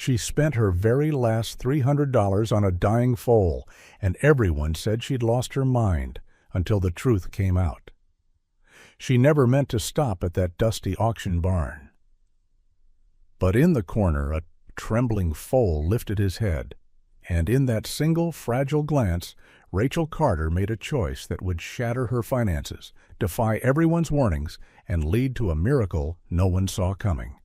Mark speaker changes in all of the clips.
Speaker 1: She spent her very last $300 on a dying foal, and everyone said she'd lost her mind until the truth came out. She never meant to stop at that dusty auction barn. But in the corner a trembling foal lifted his head, and in that single fragile glance Rachel Carter made a choice that would shatter her finances, defy everyone's warnings, and lead to a miracle no one saw coming.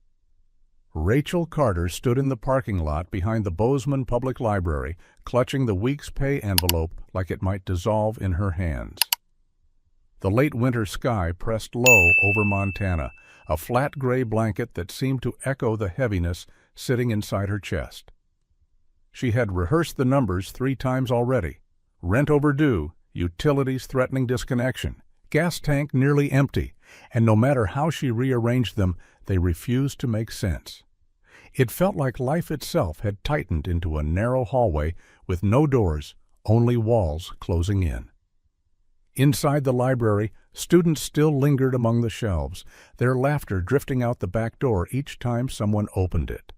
Speaker 1: Rachel Carter stood in the parking lot behind the Bozeman Public Library, clutching the week's pay envelope like it might dissolve in her hands. The late winter sky pressed low over Montana, a flat gray blanket that seemed to echo the heaviness sitting inside her chest. She had rehearsed the numbers 3 times already. Rent overdue, utilities threatening disconnection, gas tank nearly empty, and no matter how she rearranged them, they refused to make sense. It felt like life itself had tightened into a narrow hallway with no doors, only walls closing in. Inside the library, students still lingered among the shelves, their laughter drifting out the back door each time someone opened it.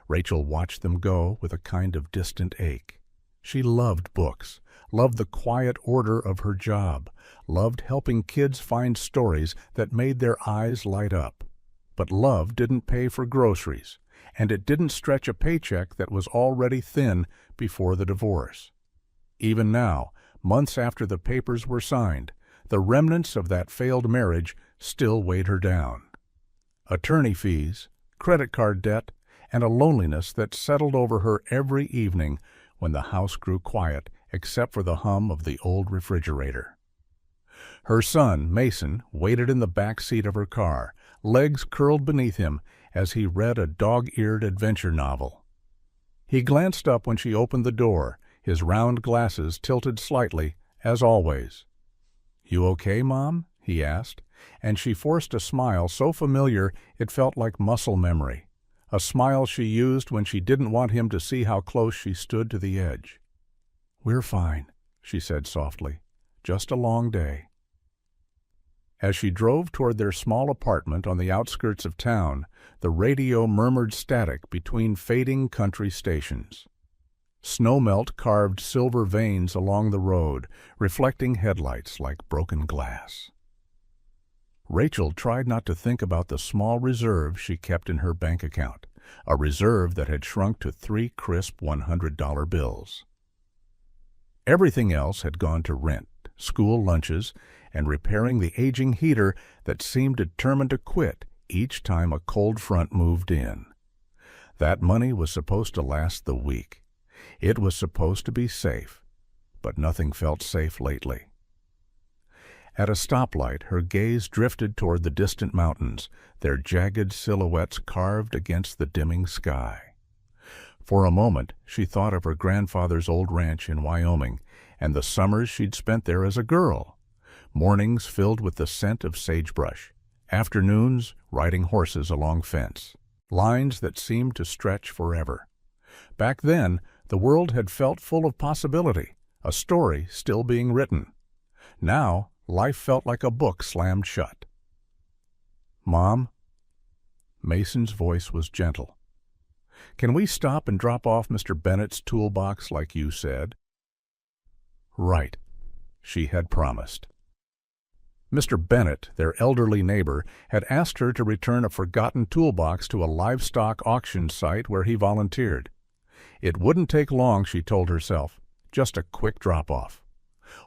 Speaker 1: Rachel watched them go with a kind of distant ache. She loved books, loved the quiet order of her job, loved helping kids find stories that made their eyes light up. But love didn't pay for groceries, and it didn't stretch a paycheck that was already thin before the divorce. Even now, months after the papers were signed, the remnants of that failed marriage still weighed her down. Attorney fees, credit card debt, and a loneliness that settled over her every evening when the house grew quiet except for the hum of the old refrigerator. Her son, Mason, waited in the back seat of her car, legs curled beneath him as he read a dog-eared adventure novel. He glanced up when she opened the door, his round glasses tilted slightly, as always. "You okay, Mom?" he asked, and she forced a smile so familiar it felt like muscle memory, a smile she used when she didn't want him to see how close she stood to the edge. "We're fine," she said softly. "Just a long day." As she drove toward their small apartment on the outskirts of town, the radio murmured static between fading country stations. Snowmelt carved silver veins along the road, reflecting headlights like broken glass. Rachel tried not to think about the small reserve she kept in her bank account, a reserve that had shrunk to 3 crisp $100 bills. Everything else had gone to rent, school lunches, and repairing the aging heater that seemed determined to quit each time a cold front moved in. That money was supposed to last the week. It was supposed to be safe, but nothing felt safe lately. At a stoplight, her gaze drifted toward the distant mountains, their jagged silhouettes carved against the dimming sky. For a moment, she thought of her grandfather's old ranch in Wyoming and the summers she'd spent there as a girl. Mornings filled with the scent of sagebrush, afternoons riding horses along fence, lines that seemed to stretch forever. Back then, the world had felt full of possibility, a story still being written. Now, life felt like a book slammed shut. "Mom?" Mason's voice was gentle. "Can we stop and drop off Mr. Bennett's toolbox like you said?" Right, she had promised. Mr. Bennett, their elderly neighbor, had asked her to return a forgotten toolbox to a livestock auction site where he volunteered. It wouldn't take long, she told herself, just a quick drop-off.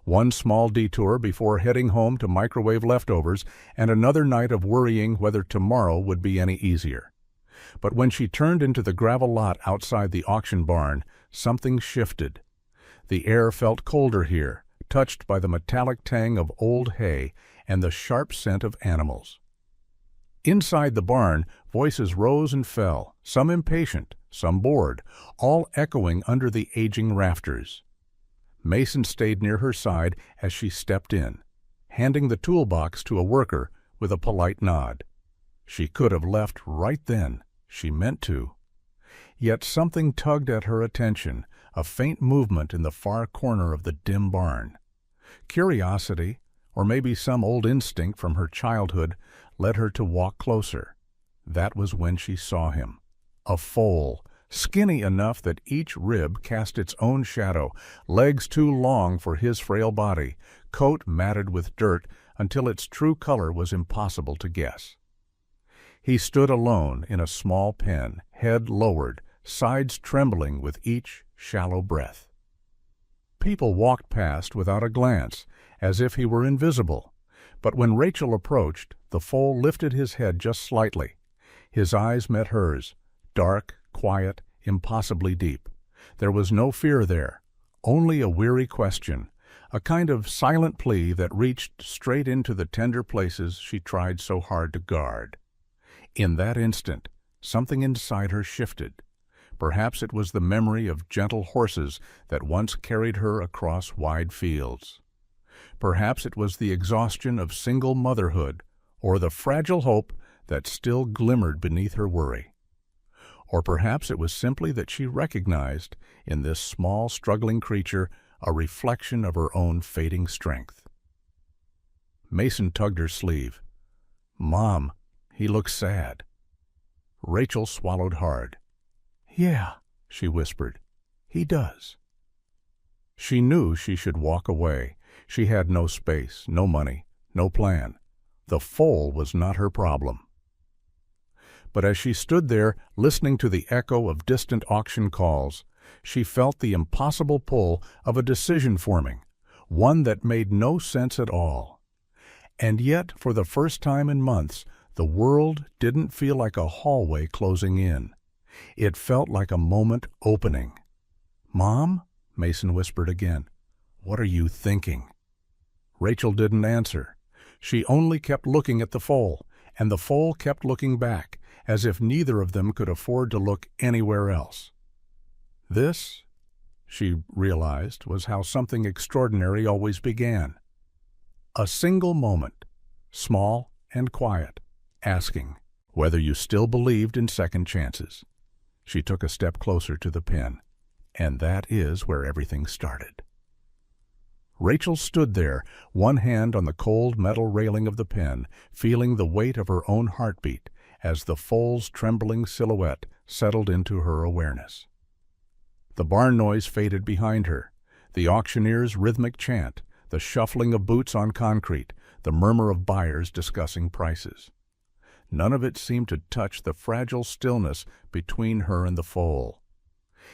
Speaker 1: One small detour before heading home to microwave leftovers, and another night of worrying whether tomorrow would be any easier. But when she turned into the gravel lot outside the auction barn, something shifted. The air felt colder here, touched by the metallic tang of old hay and the sharp scent of animals. Inside the barn, voices rose and fell, some impatient, some bored, all echoing under the aging rafters. Mason stayed near her side as she stepped in, handing the toolbox to a worker with a polite nod. She could have left right then. She meant to. Yet something tugged at her attention, a faint movement in the far corner of the dim barn. Curiosity, or maybe some old instinct from her childhood, led her to walk closer. That was when she saw him, a foal, skinny enough that each rib cast its own shadow, legs too long for his frail body, coat matted with dirt until its true color was impossible to guess. He stood alone in a small pen, head lowered, sides trembling with each shallow breath. People walked past without a glance, as if he were invisible, but when Rachel approached, the foal lifted his head just slightly. His eyes met hers, dark, quiet, impossibly deep. There was no fear there, only a weary question, a kind of silent plea that reached straight into the tender places she tried so hard to guard. In that instant, something inside her shifted. Perhaps it was the memory of gentle horses that once carried her across wide fields. Perhaps it was the exhaustion of single motherhood, or the fragile hope that still glimmered beneath her worry. Or perhaps it was simply that she recognized in this small, struggling creature a reflection of her own fading strength. Mason tugged her sleeve. "Mom, he looks sad." Rachel swallowed hard. "Yeah," she whispered, "he does." She knew she should walk away. She had no space, no money, no plan. The foal was not her problem. But as she stood there, listening to the echo of distant auction calls, she felt the impossible pull of a decision forming, one that made no sense at all. And yet, for the first time in months, the world didn't feel like a hallway closing in. It felt like a moment opening. "Mom?" Mason whispered again. "What are you thinking?" Rachel didn't answer. She only kept looking at the foal, and the foal kept looking back, as if neither of them could afford to look anywhere else. This, she realized, was how something extraordinary always began. A single moment, small and quiet, asking whether you still believed in second chances. She took a step closer to the pen, and that is where everything started. Rachel stood there, one hand on the cold metal railing of the pen, feeling the weight of her own heartbeat as the foal's trembling silhouette settled into her awareness. The barn noise faded behind her, the auctioneer's rhythmic chant, the shuffling of boots on concrete, the murmur of buyers discussing prices. None of it seemed to touch the fragile stillness between her and the foal.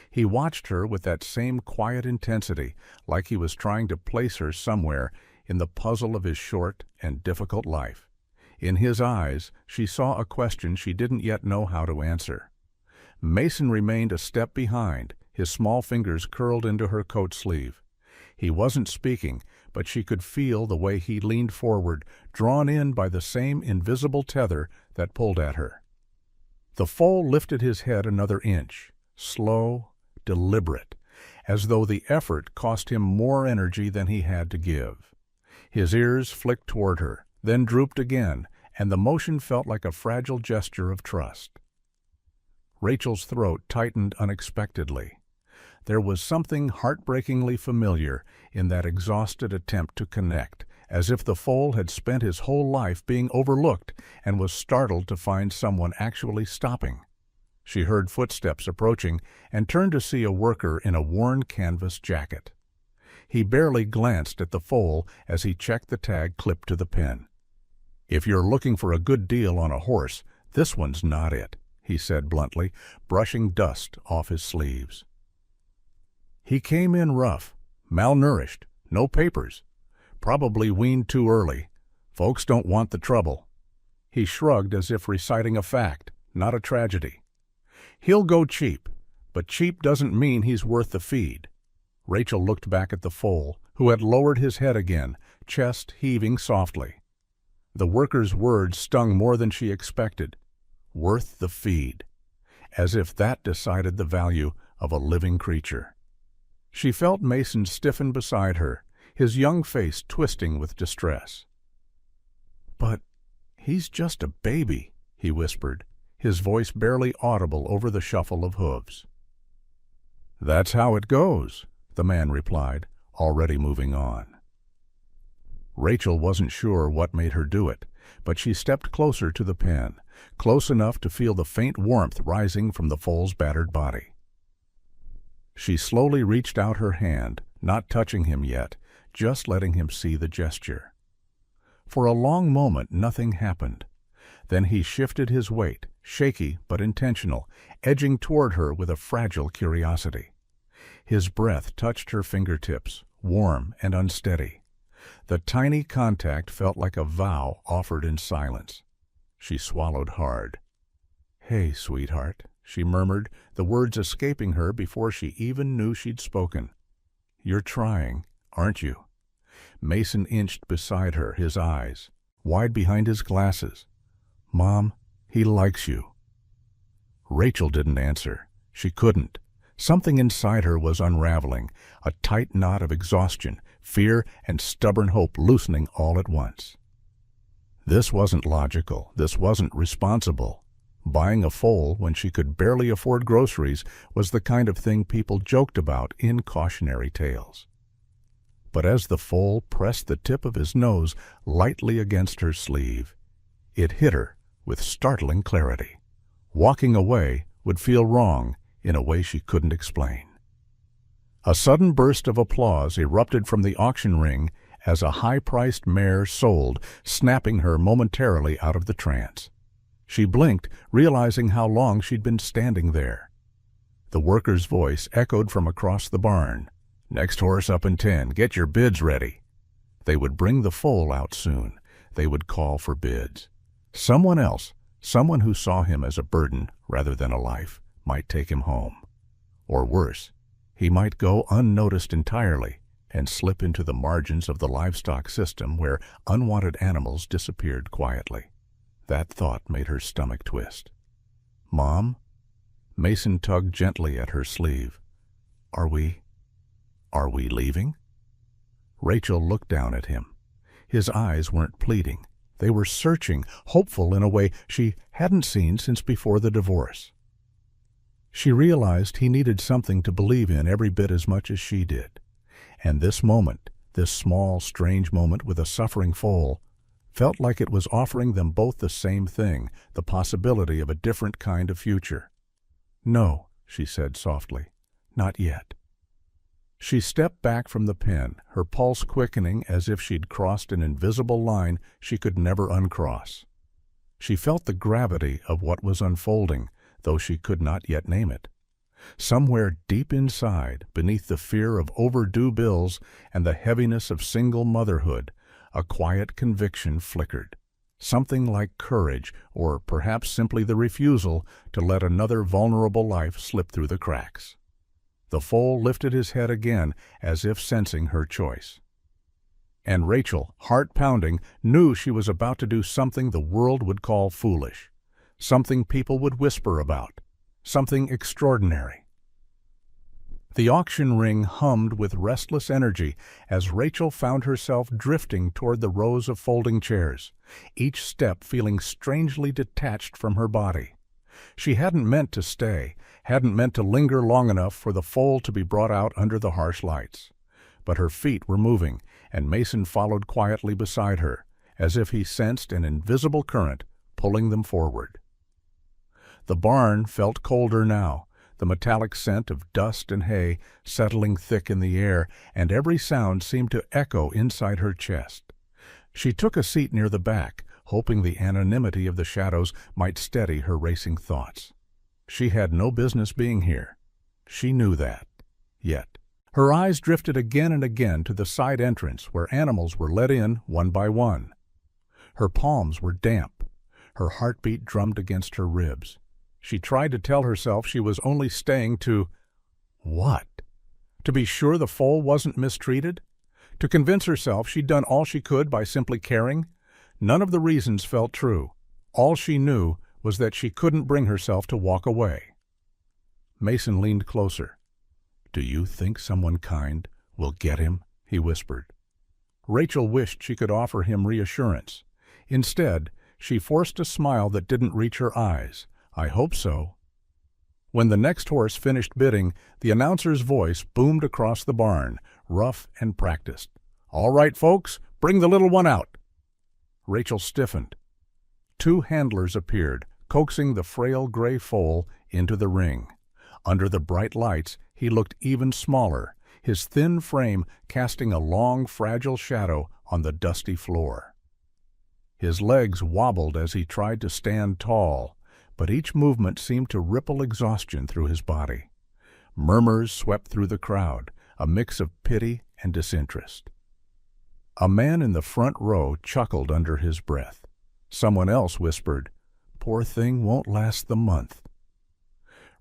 Speaker 1: He watched her with that same quiet intensity, like he was trying to place her somewhere in the puzzle of his short and difficult life. In his eyes, she saw a question she didn't yet know how to answer. Mason remained a step behind, his small fingers curled into her coat sleeve. He wasn't speaking, but she could feel the way he leaned forward, drawn in by the same invisible tether that pulled at her. The foal lifted his head another inch, slow, deliberate, as though the effort cost him more energy than he had to give. His ears flicked toward her, then drooped again, and the motion felt like a fragile gesture of trust. Rachel's throat tightened unexpectedly. There was something heartbreakingly familiar in that exhausted attempt to connect, as if the foal had spent his whole life being overlooked and was startled to find someone actually stopping. She heard footsteps approaching and turned to see a worker in a worn canvas jacket. He barely glanced at the foal as he checked the tag clipped to the pen. "If you're looking for a good deal on a horse, this one's not it," he said bluntly, brushing dust off his sleeves. "He came in rough, malnourished, no papers. Probably weaned too early. Folks don't want the trouble." He shrugged as if reciting a fact, not a tragedy. "He'll go cheap, but cheap doesn't mean he's worth the feed." Rachel looked back at the foal, who had lowered his head again, chest heaving softly. The worker's words stung more than she expected. Worth the feed. As if that decided the value of a living creature. She felt Mason stiffen beside her, his young face twisting with distress. "But he's just a baby," he whispered, his voice barely audible over the shuffle of hooves. "That's how it goes," the man replied, already moving on. Rachel wasn't sure what made her do it, but she stepped closer to the pen, close enough to feel the faint warmth rising from the foal's battered body. She slowly reached out her hand, not touching him yet, just letting him see the gesture. For a long moment nothing happened. Then he shifted his weight, shaky but intentional, edging toward her with a fragile curiosity. His breath touched her fingertips, warm and unsteady. The tiny contact felt like a vow offered in silence. She swallowed hard. "Hey, sweetheart," she murmured, the words escaping her before she even knew she'd spoken. "You're trying, aren't you?" Mason inched beside her, his eyes wide behind his glasses. "Mom, he likes you." Rachel didn't answer. She couldn't. Something inside her was unraveling, a tight knot of exhaustion, fear, and stubborn hope loosening all at once. This wasn't logical. This wasn't responsible. Buying a foal when she could barely afford groceries was the kind of thing people joked about in cautionary tales. But as the foal pressed the tip of his nose lightly against her sleeve, it hit her with startling clarity. Walking away would feel wrong in a way she couldn't explain. A sudden burst of applause erupted from the auction ring as a high-priced mare sold, snapping her momentarily out of the trance. She blinked, realizing how long she'd been standing there. The worker's voice echoed from across the barn. "Next horse up in 10. Get your bids ready." They would bring the foal out soon. They would call for bids. Someone else, someone who saw him as a burden rather than a life, might take him home. Or worse, he might go unnoticed entirely and slip into the margins of the livestock system where unwanted animals disappeared quietly. That thought made her stomach twist. "Mom?" Mason tugged gently at her sleeve. Are we leaving?" Rachel looked down at him. His eyes weren't pleading. They were searching, hopeful in a way she hadn't seen since before the divorce. She realized he needed something to believe in every bit as much as she did. And this moment, this small, strange moment with a suffering foal, felt like it was offering them both the same thing, the possibility of a different kind of future. "No," she said softly, "not yet." She stepped back from the pen, her pulse quickening as if she'd crossed an invisible line she could never uncross. She felt the gravity of what was unfolding, though she could not yet name it. Somewhere deep inside, beneath the fear of overdue bills and the heaviness of single motherhood, a quiet conviction flickered. Something like courage, or perhaps simply the refusal to let another vulnerable life slip through the cracks. The foal lifted his head again, as if sensing her choice. And Rachel, heart pounding, knew she was about to do something the world would call foolish, something people would whisper about, something extraordinary. The auction ring hummed with restless energy as Rachel found herself drifting toward the rows of folding chairs, each step feeling strangely detached from her body. She hadn't meant to stay, hadn't meant to linger long enough for the foal to be brought out under the harsh lights. But her feet were moving, and Mason followed quietly beside her, as if he sensed an invisible current pulling them forward. The barn felt colder now, the metallic scent of dust and hay settling thick in the air, and every sound seemed to echo inside her chest. She took a seat near the back, hoping the anonymity of the shadows might steady her racing thoughts. She had no business being here. She knew that. Yet, her eyes drifted again and again to the side entrance where animals were let in one by one. Her palms were damp. Her heartbeat drummed against her ribs. She tried to tell herself she was only staying to... what? To be sure the foal wasn't mistreated? To convince herself she'd done all she could by simply caring? None of the reasons felt true. All she knew was that she couldn't bring herself to walk away. Mason leaned closer. "Do you think someone kind will get him?" he whispered. Rachel wished she could offer him reassurance. Instead, she forced a smile that didn't reach her eyes. "I hope so." When the next horse finished bidding, the announcer's voice boomed across the barn, rough and practiced. "All right, folks, bring the little one out." Rachel stiffened. 2 handlers appeared, coaxing the frail gray foal into the ring. Under the bright lights, he looked even smaller, his thin frame casting a long, fragile shadow on the dusty floor. His legs wobbled as he tried to stand tall, but each movement seemed to ripple exhaustion through his body. Murmurs swept through the crowd, a mix of pity and disinterest. A man in the front row chuckled under his breath. Someone else whispered, "Poor thing won't last the month."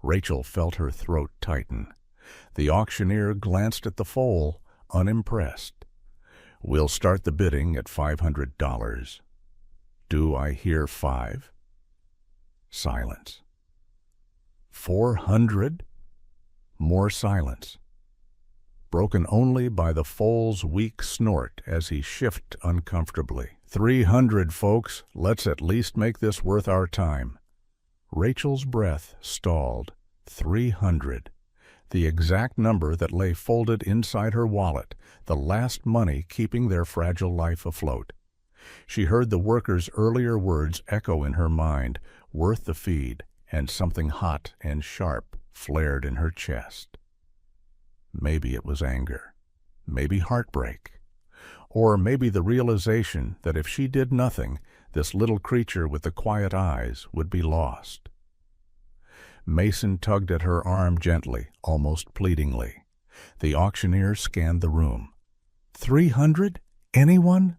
Speaker 1: Rachel felt her throat tighten. The auctioneer glanced at the foal, unimpressed. "We'll start the bidding at $500. Do I hear 5? Silence. 400? More silence, broken only by the foal's weak snort as he shifted uncomfortably. 300, folks. Let's at least make this worth our time. Rachel's breath stalled. 300. The exact number that lay folded inside her wallet, the last money keeping their fragile life afloat. She heard the worker's earlier words echo in her mind, worth the feed, and something hot and sharp flared in her chest. Maybe it was anger, maybe heartbreak, or maybe the realization that if she did nothing, this little creature with the quiet eyes would be lost. Mason tugged at her arm gently, almost pleadingly. The auctioneer scanned the room. 300? Anyone?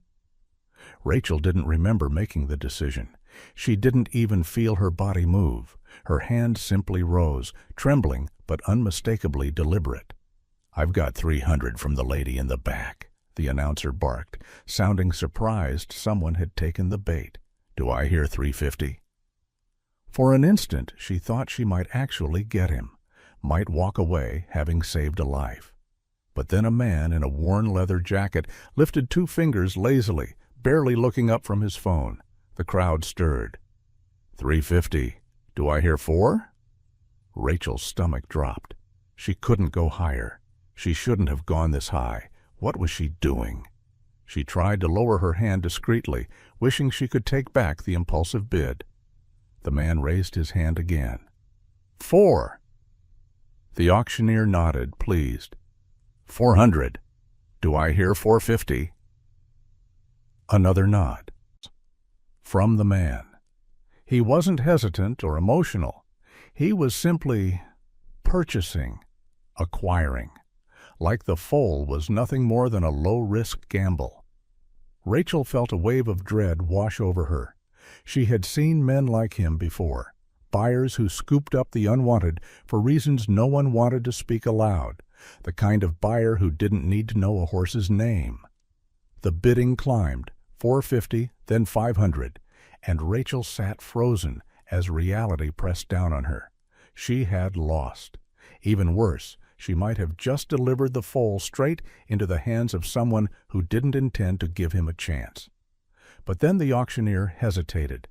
Speaker 1: Rachel didn't remember making the decision. She didn't even feel her body move. Her hand simply rose, trembling but unmistakably deliberate. "I've got 300 from the lady in the back," the announcer barked, sounding surprised someone had taken the bait. "Do I hear 350? For an instant she thought she might actually get him, might walk away having saved a life. But then a man in a worn leather jacket lifted 2 fingers lazily, barely looking up from his phone. The crowd stirred. 350. Do I hear 4? Rachel's stomach dropped. She couldn't go higher. She shouldn't have gone this high. What was she doing? She tried to lower her hand discreetly, wishing she could take back the impulsive bid. The man raised his hand again. 4. The auctioneer nodded, pleased. 400. Do I hear 450? Another nod. From the man. He wasn't hesitant or emotional. He was simply purchasing, acquiring. Like the foal was nothing more than a low-risk gamble. Rachel felt a wave of dread wash over her. She had seen men like him before, buyers who scooped up the unwanted for reasons no one wanted to speak aloud, the kind of buyer who didn't need to know a horse's name. The bidding climbed, 450, then 500, and Rachel sat frozen as reality pressed down on her. She had lost. Even worse, she might have just delivered the foal straight into the hands of someone who didn't intend to give him a chance. But then the auctioneer hesitated.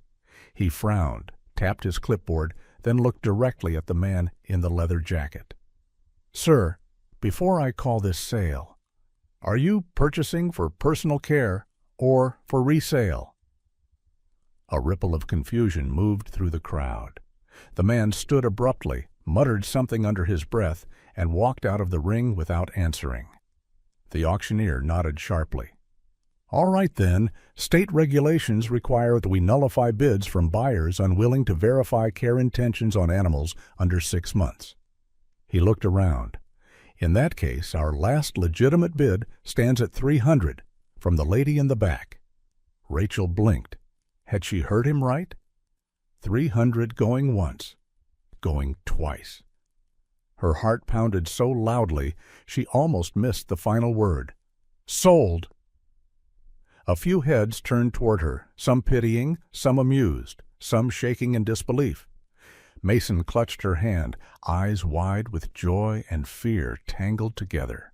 Speaker 1: He frowned, tapped his clipboard, then looked directly at the man in the leather jacket. "Sir, before I call this sale, are you purchasing for personal care or for resale?" A ripple of confusion moved through the crowd. The man stood abruptly, muttered something under his breath, and walked out of the ring without answering. The auctioneer nodded sharply. "All right then, state regulations require that we nullify bids from buyers unwilling to verify care intentions on animals under 6 months." He looked around. "In that case, our last legitimate bid stands at 300, from the lady in the back." Rachel blinked. Had she heard him right? 300 going once, going twice. Her heart pounded so loudly she almost missed the final word. "Sold!" A few heads turned toward her, some pitying, some amused, some shaking in disbelief. Mason clutched her hand, eyes wide with joy and fear tangled together.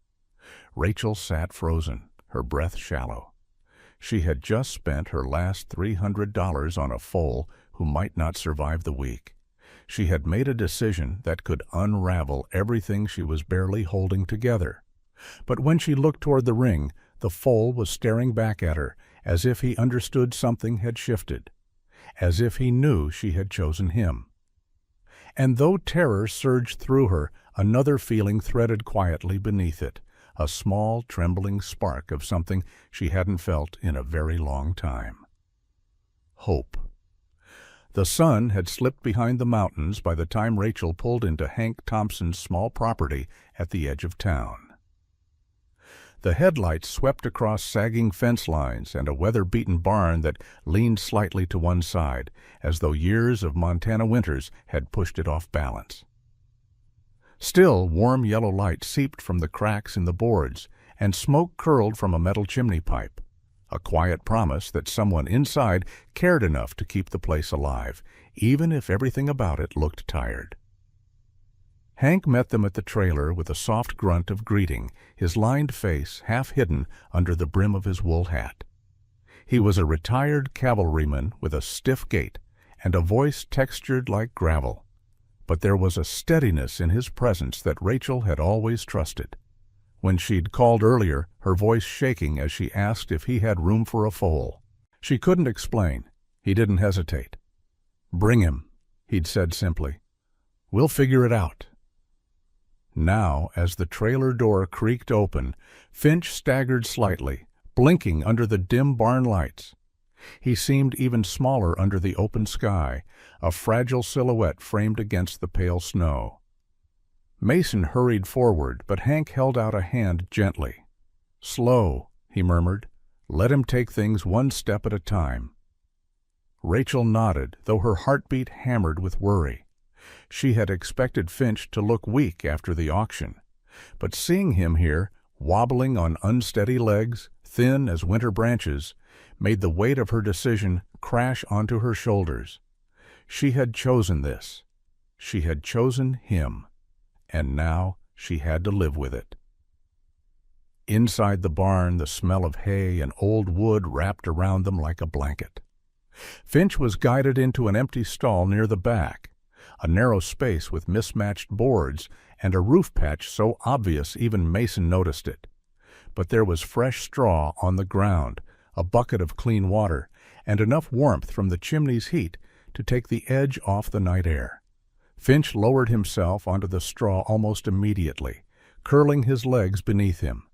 Speaker 1: Rachel sat frozen, her breath shallow. She had just spent her last $300 on a foal who might not survive the week. She had made a decision that could unravel everything she was barely holding together. But when she looked toward the ring, the foal was staring back at her, as if he understood something had shifted. as if he knew she had chosen him. And though terror surged through her, another feeling threaded quietly beneath it, a small, trembling spark of something she hadn't felt in a very long time. Hope. The sun had slipped behind the mountains by the time Rachel pulled into Hank Thompson's small property at the edge of town. The headlights swept across sagging fence lines and a weather-beaten barn that leaned slightly to one side, as though years of Montana winters had pushed it off balance. Still, warm yellow light seeped from the cracks in the boards, and smoke curled from a metal chimney pipe, a quiet promise that someone inside cared enough to keep the place alive, even if everything about it looked tired. Hank met them at the trailer with a soft grunt of greeting, his lined face half hidden under the brim of his wool hat. He was a retired cavalryman with a stiff gait and a voice textured like gravel, but there was a steadiness in his presence that Rachel had always trusted. When she'd called earlier, her voice shaking as she asked if he had room for a foal. She couldn't explain. He didn't hesitate. "Bring him," he'd said simply. "We'll figure it out." Now, as the trailer door creaked open, Finch staggered slightly, blinking under the dim barn lights. He seemed even smaller under the open sky, a fragile silhouette framed against the pale snow. Mason hurried forward, but Hank held out a hand gently. "Slow," he murmured. "Let him take things one step at a time." Rachel nodded, though her heartbeat hammered with worry. She had expected Finch to look weak after the auction, but seeing him here, wobbling on unsteady legs, thin as winter branches, made the weight of her decision crash onto her shoulders. She had chosen this. She had chosen him, and now she had to live with it. Inside the barn, the smell of hay and old wood wrapped around them like a blanket. Finch was guided into an empty stall near the back, a narrow space with mismatched boards and a roof patch so obvious even Mason noticed it. But there was fresh straw on the ground, a bucket of clean water, and enough warmth from the chimney's heat to take the edge off the night air. Finch lowered himself onto the straw almost immediately, curling his legs beneath him.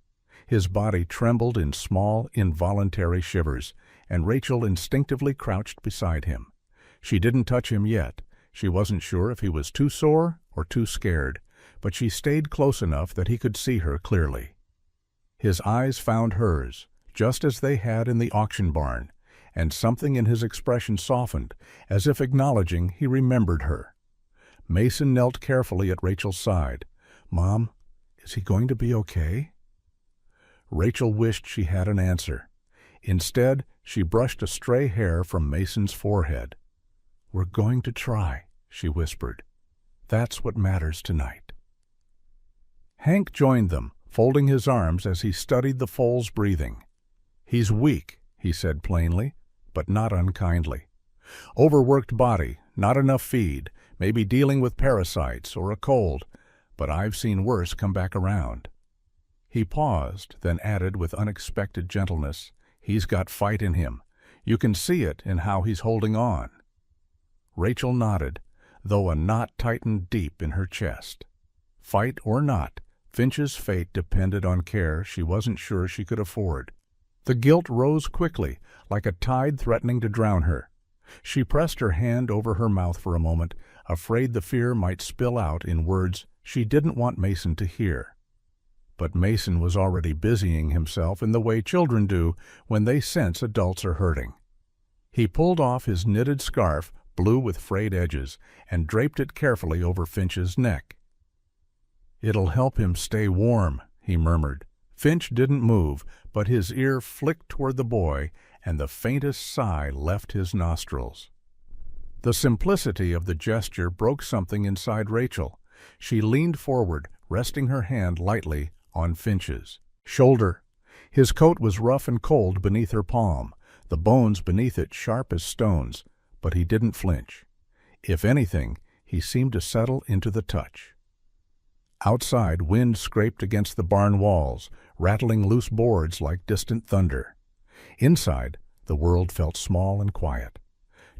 Speaker 1: His body trembled in small, involuntary shivers, and Rachel instinctively crouched beside him. She didn't touch him yet. She wasn't sure if he was too sore or too scared, but she stayed close enough that he could see her clearly. His eyes found hers, just as they had in the auction barn, and something in his expression softened, as if acknowledging he remembered her. Mason knelt carefully at Rachel's side. "Mom, is he going to be okay?" Rachel wished she had an answer. Instead, she brushed a stray hair from Mason's forehead. "We're going to try," she whispered. "That's what matters tonight." Hank joined them, folding his arms as he studied the foal's breathing. "He's weak," he said plainly, but not unkindly. "Overworked body, not enough feed, maybe dealing with parasites or a cold, but I've seen worse come back around." He paused, then added with unexpected gentleness, "He's got fight in him. You can see it in how he's holding on." Rachel nodded, though a knot tightened deep in her chest. Fight or not, Finch's fate depended on care she wasn't sure she could afford. The guilt rose quickly, like a tide threatening to drown her. She pressed her hand over her mouth for a moment, afraid the fear might spill out in words she didn't want Mason to hear. But Mason was already busying himself in the way children do when they sense adults are hurting. He pulled off his knitted scarf, blue with frayed edges, and draped it carefully over Finch's neck. "It'll help him stay warm," he murmured. Finch didn't move, but his ear flicked toward the boy, and the faintest sigh left his nostrils. The simplicity of the gesture broke something inside Rachel. She leaned forward, resting her hand lightly on Finch's shoulder. His coat was rough and cold beneath her palm, the bones beneath it sharp as stones, but he didn't flinch. If anything, he seemed to settle into the touch. Outside, wind scraped against the barn walls, rattling loose boards like distant thunder. Inside, the world felt small and quiet.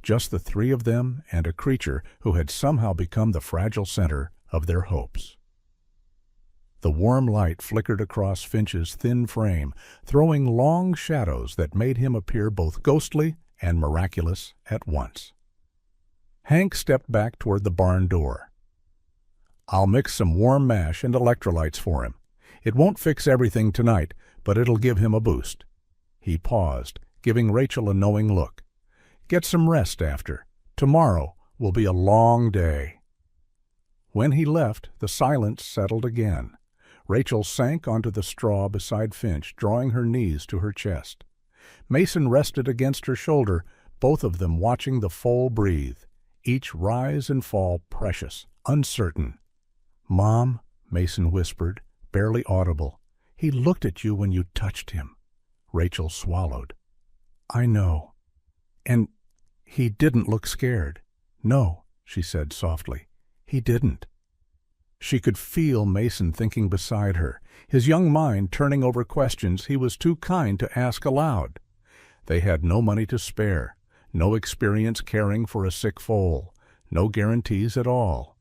Speaker 1: just the three of them and a creature who had somehow become the fragile center of their hopes. The warm light flickered across Finch's thin frame, throwing long shadows that made him appear both ghostly and miraculous at once. Hank stepped back toward the barn door. "I'll mix some warm mash and electrolytes for him. It won't fix everything tonight, but it'll give him a boost." He paused, giving Rachel a knowing look. "Get some rest after. Tomorrow will be a long day." When he left, the silence settled again. Rachel sank onto the straw beside Finch, drawing her knees to her chest. Mason rested against her shoulder, both of them watching the foal breathe, each rise and fall precious, uncertain. "Mom," Mason whispered, barely audible, "he looked at you when you touched him." Rachel swallowed. "I know. And he didn't look scared." "No," she said softly, "he didn't." She could feel Mason thinking beside her, his young mind turning over questions he was too kind to ask aloud. They had no money to spare, no experience caring for a sick foal, no guarantees at all.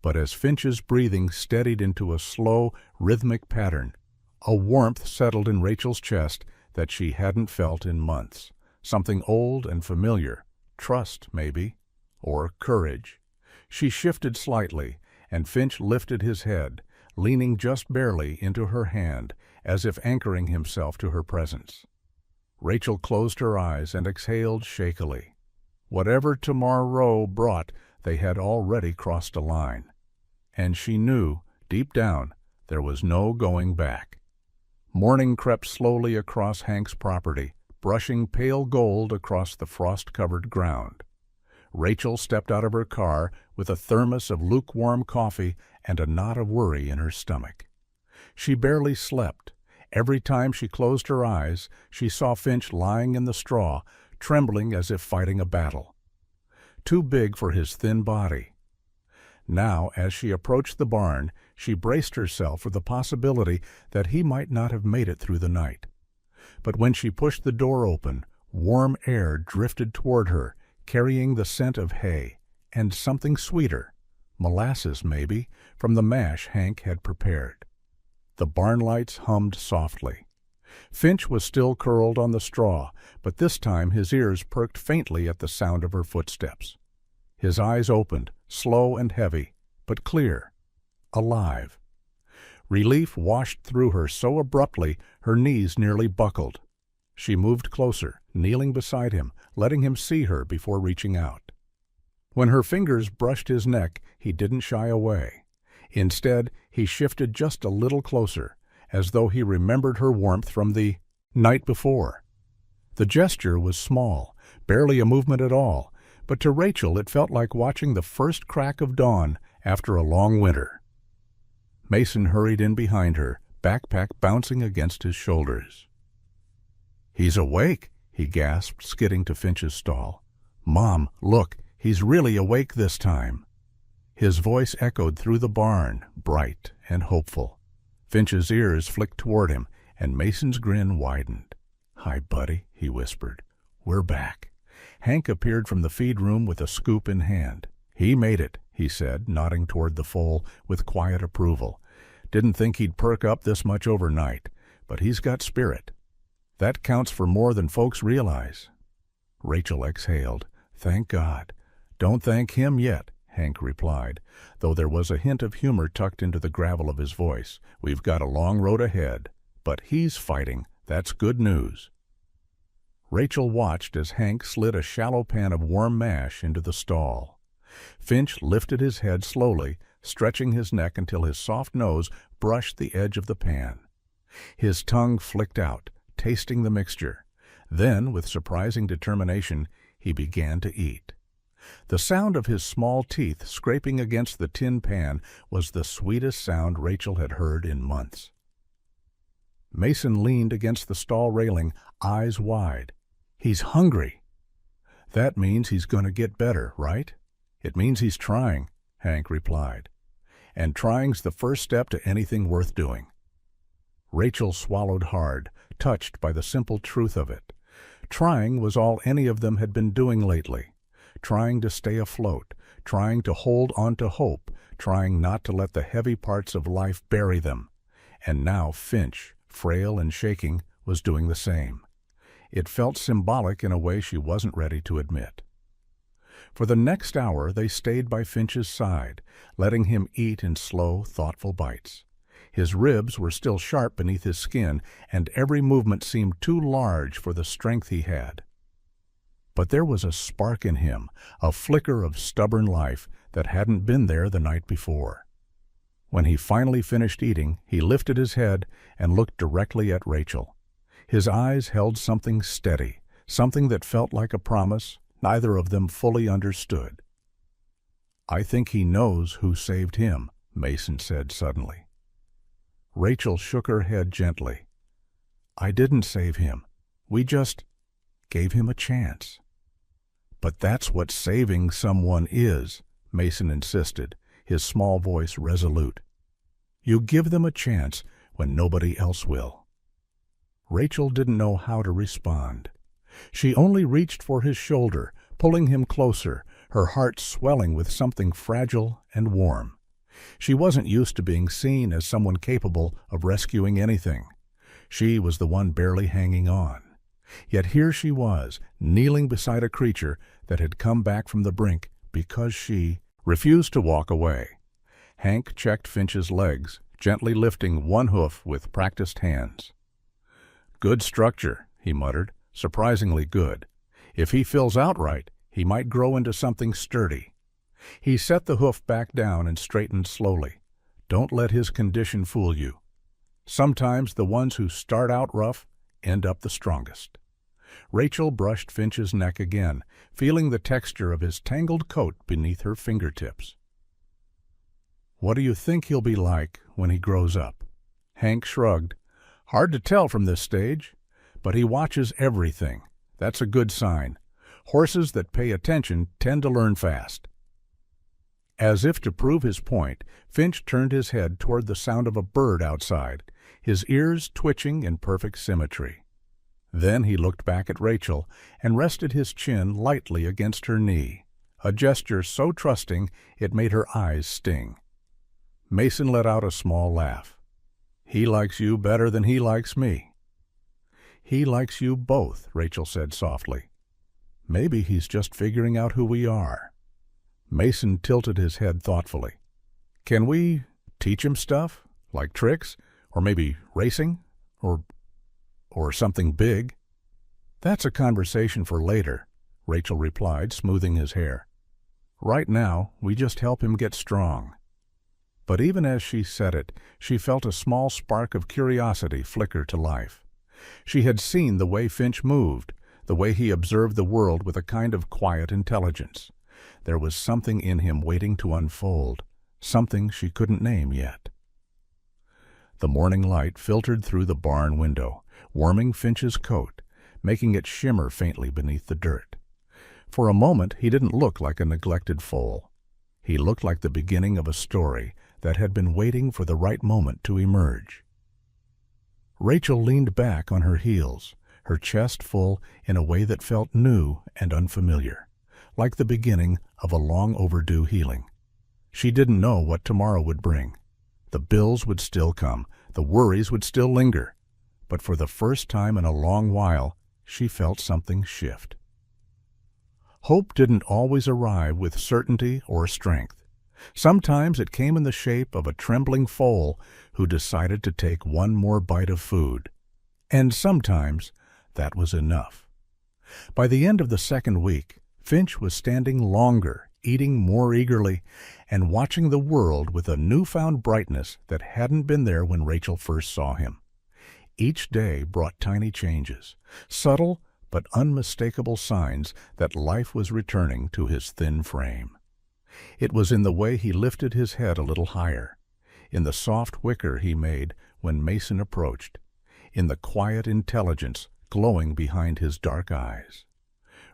Speaker 1: But as Finch's breathing steadied into a slow, rhythmic pattern, a warmth settled in Rachel's chest that she hadn't felt in months, something old and familiar, trust maybe, or courage. She shifted slightly, and Finch lifted his head, leaning just barely into her hand, as if anchoring himself to her presence. Rachel closed her eyes and exhaled shakily. Whatever tomorrow brought, they had already crossed a line. And she knew, deep down, there was no going back. Morning crept slowly across Hank's property, brushing pale gold across the frost-covered ground. Rachel stepped out of her car with a thermos of lukewarm coffee and a knot of worry in her stomach. She barely slept. Every time she closed her eyes, she saw Finch lying in the straw, trembling as if fighting a battle. Too big for his thin body. Now, as she approached the barn, she braced herself for the possibility that he might not have made it through the night. But when she pushed the door open, warm air drifted toward her, carrying the scent of hay, and something sweeter, molasses maybe, from the mash Hank had prepared. The barn lights hummed softly. Finch was still curled on the straw, but this time his ears perked faintly at the sound of her footsteps. His eyes opened, slow and heavy, but clear, alive. Relief washed through her so abruptly her knees nearly buckled. She moved closer, kneeling beside him, letting him see her before reaching out. When her fingers brushed his neck, he didn't shy away. Instead, he shifted just a little closer, as though he remembered her warmth from the night before. The gesture was small, barely a movement at all, but to Rachel it felt like watching the first crack of dawn after a long winter. Mason hurried in behind her, backpack bouncing against his shoulders. "He's awake," he gasped, skidding to Finch's stall. "Mom, look, he's really awake this time." His voice echoed through the barn, bright and hopeful. Finch's ears flicked toward him, and Mason's grin widened. "Hi, buddy," he whispered. "We're back." Hank appeared from the feed room with a scoop in hand. "He made it," he said, nodding toward the foal with quiet approval. "Didn't think he'd perk up this much overnight, but he's got spirit. That counts for more than folks realize." Rachel exhaled. "Thank God." "Don't thank him yet," Hank replied, though there was a hint of humor tucked into the gravel of his voice. "We've got a long road ahead, but he's fighting. That's good news." Rachel watched as Hank slid a shallow pan of warm mash into the stall. Finch lifted his head slowly, stretching his neck until his soft nose brushed the edge of the pan. His tongue flicked out, tasting the mixture. Then, with surprising determination, he began to eat. The sound of his small teeth scraping against the tin pan was the sweetest sound Rachel had heard in months. Mason leaned against the stall railing, eyes wide. "He's hungry." "That means he's going to get better, right?" "It means he's trying," Hank replied. "And trying's the first step to anything worth doing." Rachel swallowed hard, touched by the simple truth of it. Trying was all any of them had been doing lately. Trying to stay afloat, trying to hold on to hope, trying not to let the heavy parts of life bury them. And now Finch, frail and shaking, was doing the same. It felt symbolic in a way she wasn't ready to admit. For the next hour they stayed by Finch's side, letting him eat in slow, thoughtful bites. His ribs were still sharp beneath his skin, and every movement seemed too large for the strength he had. But there was a spark in him, a flicker of stubborn life that hadn't been there the night before. When he finally finished eating, he lifted his head and looked directly at Rachel. His eyes held something steady, something that felt like a promise neither of them fully understood. "I think he knows who saved him," Mason said suddenly. Rachel shook her head gently. "I didn't save him. We just gave him a chance." "But that's what saving someone is," Mason insisted, his small voice resolute. "You give them a chance when nobody else will." Rachel didn't know how to respond. She only reached for his shoulder, pulling him closer, her heart swelling with something fragile and warm. She wasn't used to being seen as someone capable of rescuing anything. She was the one barely hanging on. Yet here she was, kneeling beside a creature that had come back from the brink because she refused to walk away. Hank checked Finch's legs, gently lifting one hoof with practiced hands. "Good structure," he muttered, "surprisingly good. If he fills out right, he might grow into something sturdy." He set the hoof back down and straightened slowly. Don't let his condition fool you. Sometimes the ones who start out rough end up the strongest. Rachel brushed Finch's neck again, feeling the texture of his tangled coat beneath her fingertips. "What do you think he'll be like when he grows up?" Hank shrugged. "Hard to tell from this stage, but he watches everything. That's a good sign. Horses that pay attention tend to learn fast." As if to prove his point, Finch turned his head toward the sound of a bird outside, his ears twitching in perfect symmetry. Then he looked back at Rachel and rested his chin lightly against her knee, a gesture so trusting it made her eyes sting. Mason let out a small laugh. "He likes you better than he likes me." "He likes you both," Rachel said softly. "Maybe he's just figuring out who we are." Mason tilted his head thoughtfully. "Can we teach him stuff, like tricks, or maybe racing, or something big?" "That's a conversation for later," Rachel replied, smoothing his hair. "Right now, we just help him get strong." But even as she said it, she felt a small spark of curiosity flicker to life. She had seen the way Finch moved, the way he observed the world with a kind of quiet intelligence. There was something in him waiting to unfold, something she couldn't name yet. The morning light filtered through the barn window, warming Finch's coat, making it shimmer faintly beneath the dirt. For a moment he didn't look like a neglected foal. He looked like the beginning of a story that had been waiting for the right moment to emerge. Rachel leaned back on her heels, her chest full in a way that felt new and unfamiliar, like the beginning of a long-overdue healing. She didn't know what tomorrow would bring. The bills would still come, the worries would still linger, but for the first time in a long while, she felt something shift. Hope didn't always arrive with certainty or strength. Sometimes it came in the shape of a trembling foal who decided to take one more bite of food. And sometimes that was enough. By the end of the second week, Finch was standing longer, eating more eagerly, and watching the world with a newfound brightness that hadn't been there when Rachel first saw him. Each day brought tiny changes, subtle but unmistakable signs that life was returning to his thin frame. It was in the way he lifted his head a little higher, in the soft whicker he made when Mason approached, in the quiet intelligence glowing behind his dark eyes.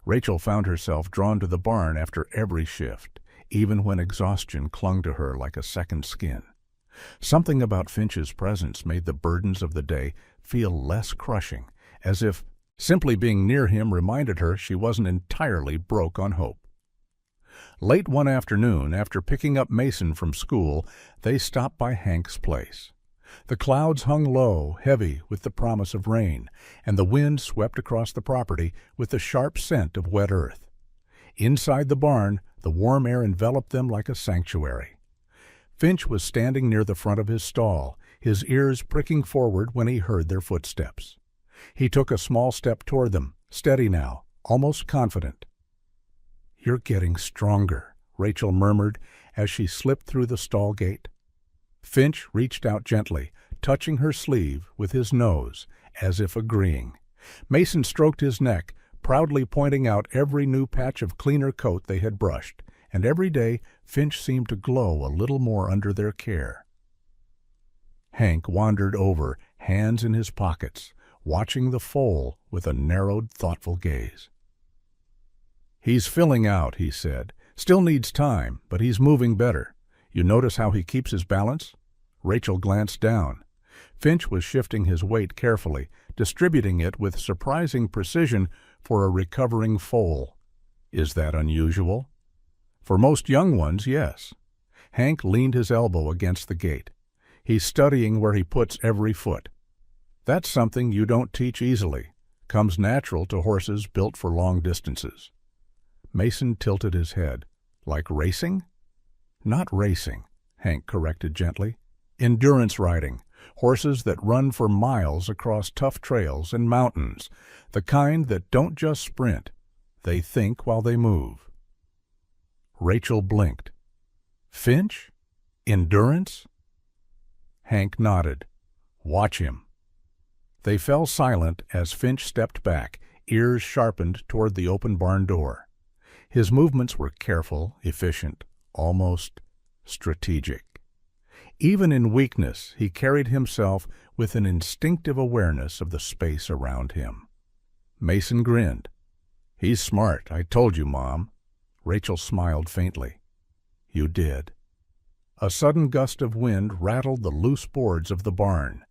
Speaker 1: Rachel found herself drawn to the barn after every shift, even when exhaustion clung to her like a second skin. Something about Finch's presence made the burdens of the day feel less crushing, as if Simply being near him reminded her she wasn't entirely broke on hope. Late one afternoon, after picking up Mason from school, they stopped by Hank's place. The clouds hung low, heavy with the promise of rain, and the wind swept across the property with the sharp scent of wet earth. Inside the barn, the warm air enveloped them like a sanctuary. Finch was standing near the front of his stall, his ears pricking forward when he heard their footsteps. He took a small step toward them, steady now, almost confident. "You're getting stronger," Rachel murmured as she slipped through the stall gate. Finch reached out gently, touching her sleeve with his nose, as if agreeing. Mason stroked his neck, proudly pointing out every new patch of cleaner coat they had brushed, and every day Finch seemed to glow a little more under their care. Hank wandered over, hands in his pockets, watching the foal with a narrowed, thoughtful gaze. "He's filling out," he said. "Still needs time, but he's moving better. You notice how he keeps his balance?" Rachel glanced down. Finch was shifting his weight carefully, distributing it with surprising precision for a recovering foal. "Is that unusual?" "For most young ones, yes." Hank leaned his elbow against the gate. "He's studying where he puts every foot. That's something you don't teach easily. Comes natural to horses built for long distances." Mason tilted his head. "Like racing?" "Not racing," Hank corrected gently. "Endurance riding. Horses that run for miles across tough trails and mountains. The kind that don't just sprint. They think while they move." Rachel blinked. "Finch? Endurance?" Hank nodded. "Watch him." They fell silent as Finch stepped back, ears sharpened toward the open barn door. His movements were careful, efficient, almost strategic. Even in weakness, he carried himself with an instinctive awareness of the space around him. Mason grinned. "He's smart, I told you, Mom." Rachel smiled faintly. "You did." A sudden gust of wind rattled the loose boards of the barn.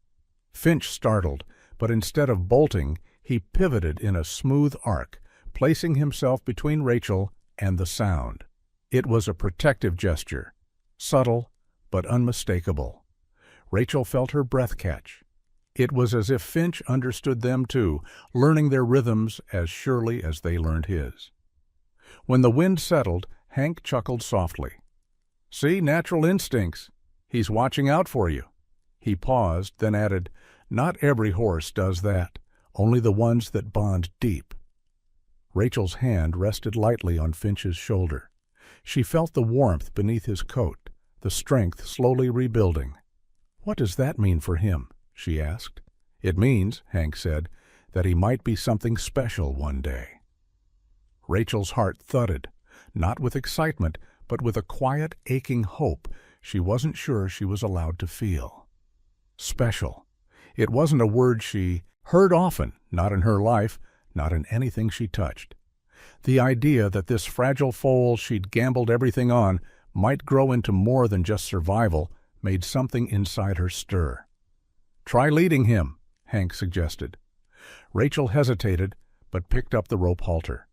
Speaker 1: Finch startled, but instead of bolting, he pivoted in a smooth arc, placing himself between Rachel and the sound. It was a protective gesture, subtle but unmistakable. Rachel felt her breath catch. It was as if Finch understood them too, learning their rhythms as surely as they learned his. When the wind settled, Hank chuckled softly. "See, natural instincts. He's watching out for you." He paused, then added, "Not every horse does that, only the ones that bond deep." Rachel's hand rested lightly on Finch's shoulder. She felt the warmth beneath his coat, the strength slowly rebuilding. "What does that mean for him?" she asked. "It means," Hank said, "that he might be something special one day." Rachel's heart thudded, not with excitement, but with a quiet, aching hope she wasn't sure she was allowed to feel. Special. It wasn't a word she heard often, not in her life, not in anything she touched. The idea that this fragile foal she'd gambled everything on might grow into more than just survival made something inside her stir. "Try leading him," Hank suggested. Rachel hesitated, but picked up the rope halter.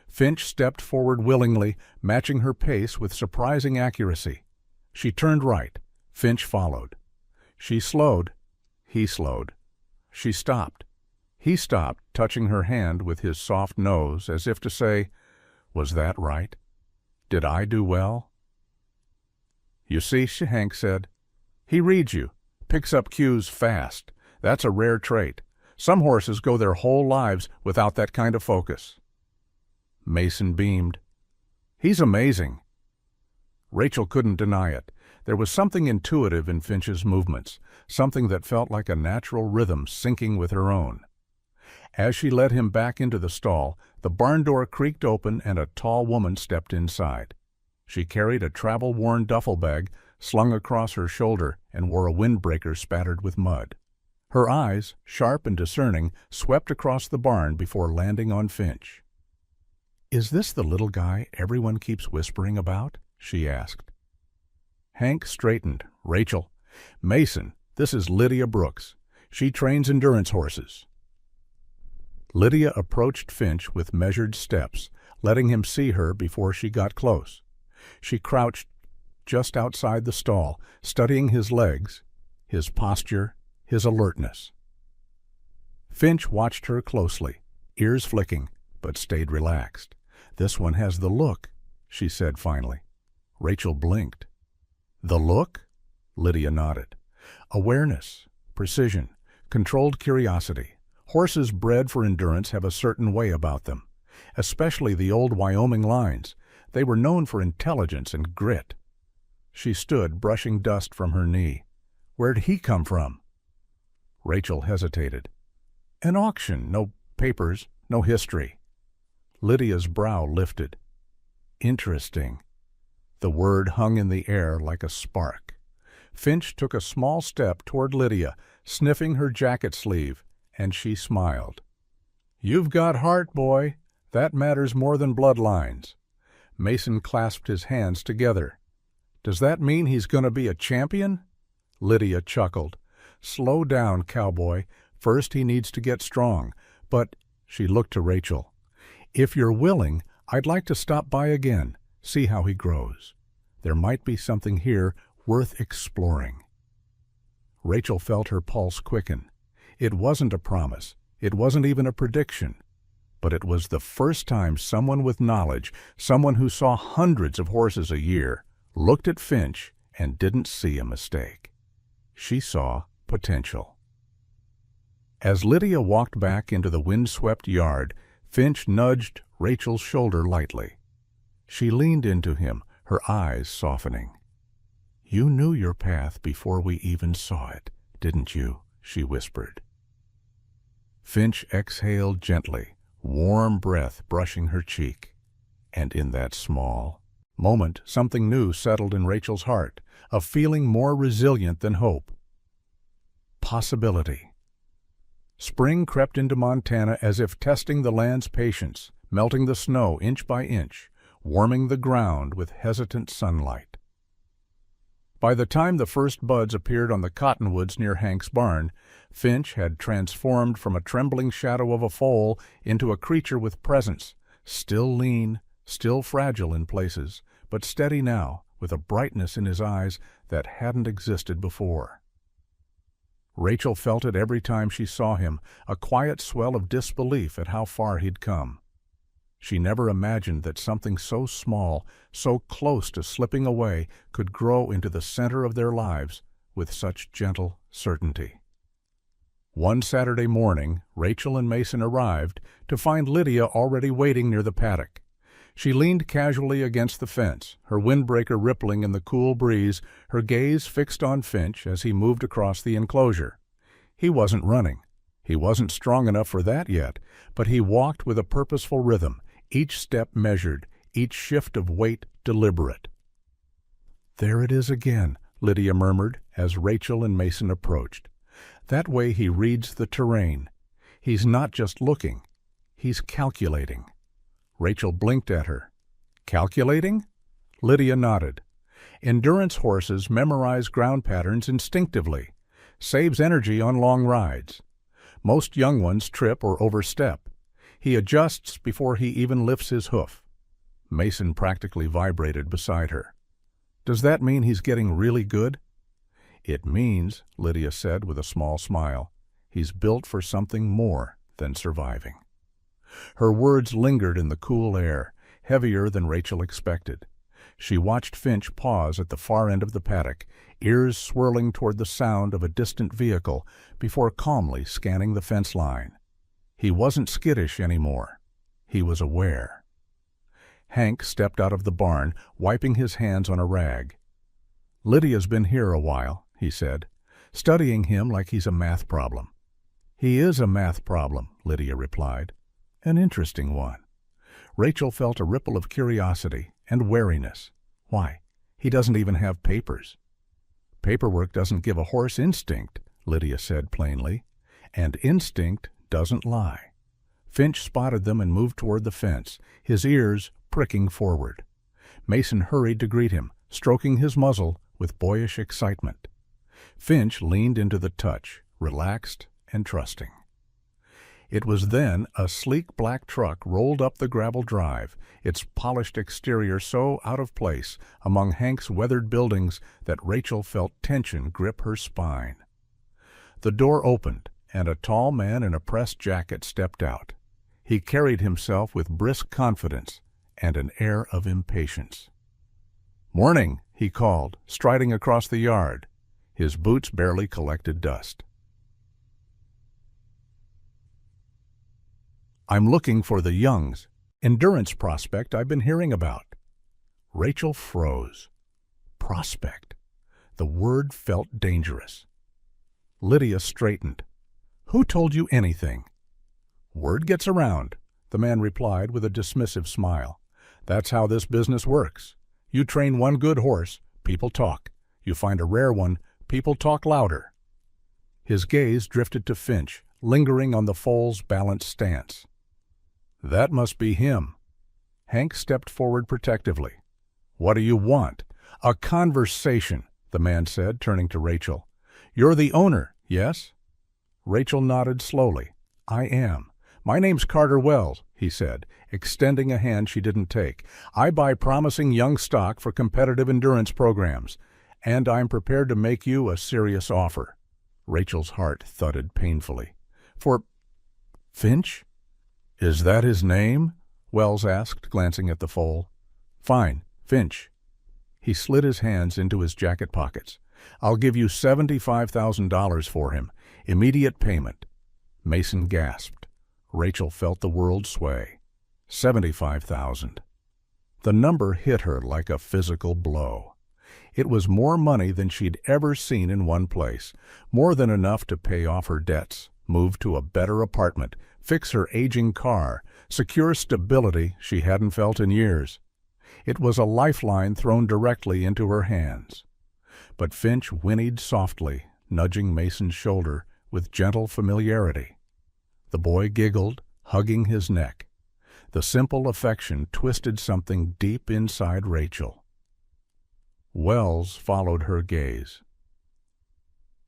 Speaker 1: Finch stepped forward willingly, matching her pace with surprising accuracy. She turned right. Finch followed. She slowed. He slowed. She stopped. He stopped, touching her hand with his soft nose, as if to say, "Was that right? Did I do well?" "You see," Hank said, "he reads you, picks up cues fast. That's a rare trait. Some horses go their whole lives without that kind of focus." Mason beamed. "He's amazing." Rachel couldn't deny it. There was something intuitive in Finch's movements, something that felt like a natural rhythm syncing with her own. As she led him back into the stall, the barn door creaked open and a tall woman stepped inside. She carried a travel-worn duffel bag slung across her shoulder and wore a windbreaker spattered with mud. Her eyes, sharp and discerning, swept across the barn before landing on Finch. "Is this the little guy everyone keeps whispering about?" she asked. Hank straightened. "Rachel. Mason, this is Lydia Brooks. She trains endurance horses." Lydia approached Finch with measured steps, letting him see her before she got close. She crouched just outside the stall, studying his legs, his posture, his alertness. Finch watched her closely, ears flicking, but stayed relaxed. "This one has the look," she said finally. Rachel blinked. "The look?" Lydia nodded. "Awareness, precision, controlled curiosity. Horses bred for endurance have a certain way about them, especially the old Wyoming lines. They were known for intelligence and grit." She stood, brushing dust from her knee. "Where'd he come from?" Rachel hesitated. "An auction, no papers, no history." Lydia's brow lifted. "Interesting." The word hung in the air like a spark. Finch took a small step toward Lydia, sniffing her jacket sleeve, and she smiled. "You've got heart, boy. That matters more than bloodlines." Mason clasped his hands together. "Does that mean he's going to be a champion?" Lydia chuckled. "Slow down, cowboy. First he needs to get strong. But," she looked to Rachel, "if you're willing, I'd like to stop by again, see how he grows. There might be something here worth exploring." Rachel felt her pulse quicken. It wasn't a promise. It wasn't even a prediction. But it was the first time someone with knowledge, someone who saw hundreds of horses a year, looked at Finch and didn't see a mistake. She saw potential. As Lydia walked back into the windswept yard, Finch nudged Rachel's shoulder lightly. She leaned into him, her eyes softening. "You knew your path before we even saw it, didn't you?" she whispered. Finch exhaled gently, warm breath brushing her cheek. And in that small moment, something new settled in Rachel's heart, a feeling more resilient than hope. Possibility. Spring crept into Montana as if testing the land's patience, melting the snow inch by inch, warming the ground with hesitant sunlight. By the time the first buds appeared on the cottonwoods near Hank's barn, Finch had transformed from a trembling shadow of a foal into a creature with presence, still lean, still fragile in places, but steady now, with a brightness in his eyes that hadn't existed before. Rachel felt it every time she saw him, a quiet swell of disbelief at how far he'd come. She never imagined that something so small, so close to slipping away, could grow into the center of their lives with such gentle certainty. One Saturday morning, Rachel and Mason arrived to find Lydia already waiting near the paddock. She leaned casually against the fence, her windbreaker rippling in the cool breeze, her gaze fixed on Finch as he moved across the enclosure. He wasn't running. He wasn't strong enough for that yet, but he walked with a purposeful rhythm, each step measured, each shift of weight deliberate. "There it is again," Lydia murmured as Rachel and Mason approached. "That way he reads the terrain. He's not just looking, he's calculating." Rachel blinked at her. "Calculating?" Lydia nodded. "Endurance horses memorize ground patterns instinctively. Saves energy on long rides. Most young ones trip or overstep. He adjusts before he even lifts his hoof." Mason practically vibrated beside her. "Does that mean he's getting really good?" "It means," Lydia said with a small smile, "he's built for something more than surviving." Her words lingered in the cool air, heavier than Rachel expected. She watched Finch pause at the far end of the paddock, ears swirling toward the sound of a distant vehicle, before calmly scanning the fence line. He wasn't skittish anymore. He was aware. Hank stepped out of the barn, wiping his hands on a rag. "Lydia's been here a while," he said, "studying him like he's a math problem." "He is a math problem," Lydia replied. "An interesting one." Rachel felt a ripple of curiosity and wariness. "Why, he doesn't even have papers." "Paperwork doesn't give a horse instinct," Lydia said plainly. "And instinct doesn't lie." Finch spotted them and moved toward the fence, his ears pricking forward. Mason hurried to greet him, stroking his muzzle with boyish excitement. Finch leaned into the touch, relaxed and trusting. It was then a sleek black truck rolled up the gravel drive, its polished exterior so out of place among Hank's weathered buildings that Rachel felt tension grip her spine. The door opened, and a tall man in a pressed jacket stepped out. He carried himself with brisk confidence and an air of impatience. "Morning," he called, striding across the yard. His boots barely collected dust. "I'm looking for the Youngs, endurance prospect I've been hearing about." Rachel froze. Prospect. The word felt dangerous. Lydia straightened. "Who told you anything?" "Word gets around," the man replied with a dismissive smile. "That's how this business works. You train one good horse, people talk. You find a rare one, people talk louder." His gaze drifted to Finch, lingering on the foal's balanced stance. "That must be him." Hank stepped forward protectively. "What do you want?" "A conversation," the man said, turning to Rachel. "You're the owner, yes?" Rachel nodded slowly. "I am. My name's Carter Wells," he said, extending a hand she didn't take. "I buy promising young stock for competitive endurance programs, and I'm prepared to make you a serious offer." Rachel's heart thudded painfully. "For Finch? Is that his name?" Wells asked, glancing at the foal. "Fine, Finch." He slid his hands into his jacket pockets. "I'll give you $75,000 for him. Immediate payment." Mason gasped. Rachel felt the world sway. 75,000. The number hit her like a physical blow. It was more money than she'd ever seen in one place, more than enough to pay off her debts, move to a better apartment, fix her aging car, secure stability she hadn't felt in years. It was a lifeline thrown directly into her hands. But Finch whinnied softly, nudging Mason's shoulder with gentle familiarity. The boy giggled, hugging his neck. The simple affection twisted something deep inside Rachel. Wells followed her gaze.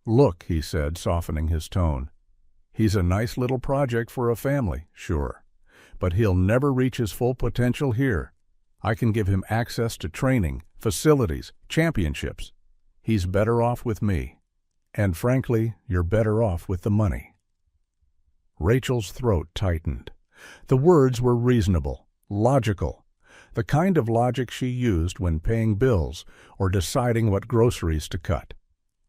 Speaker 1: "Look," he said, softening his tone. "He's a nice little project for a family, sure. But he'll never reach his full potential here. I can give him access to training, facilities, championships. He's better off with me. And frankly, you're better off with the money." Rachel's throat tightened. The words were reasonable, logical, the kind of logic she used when paying bills or deciding what groceries to cut.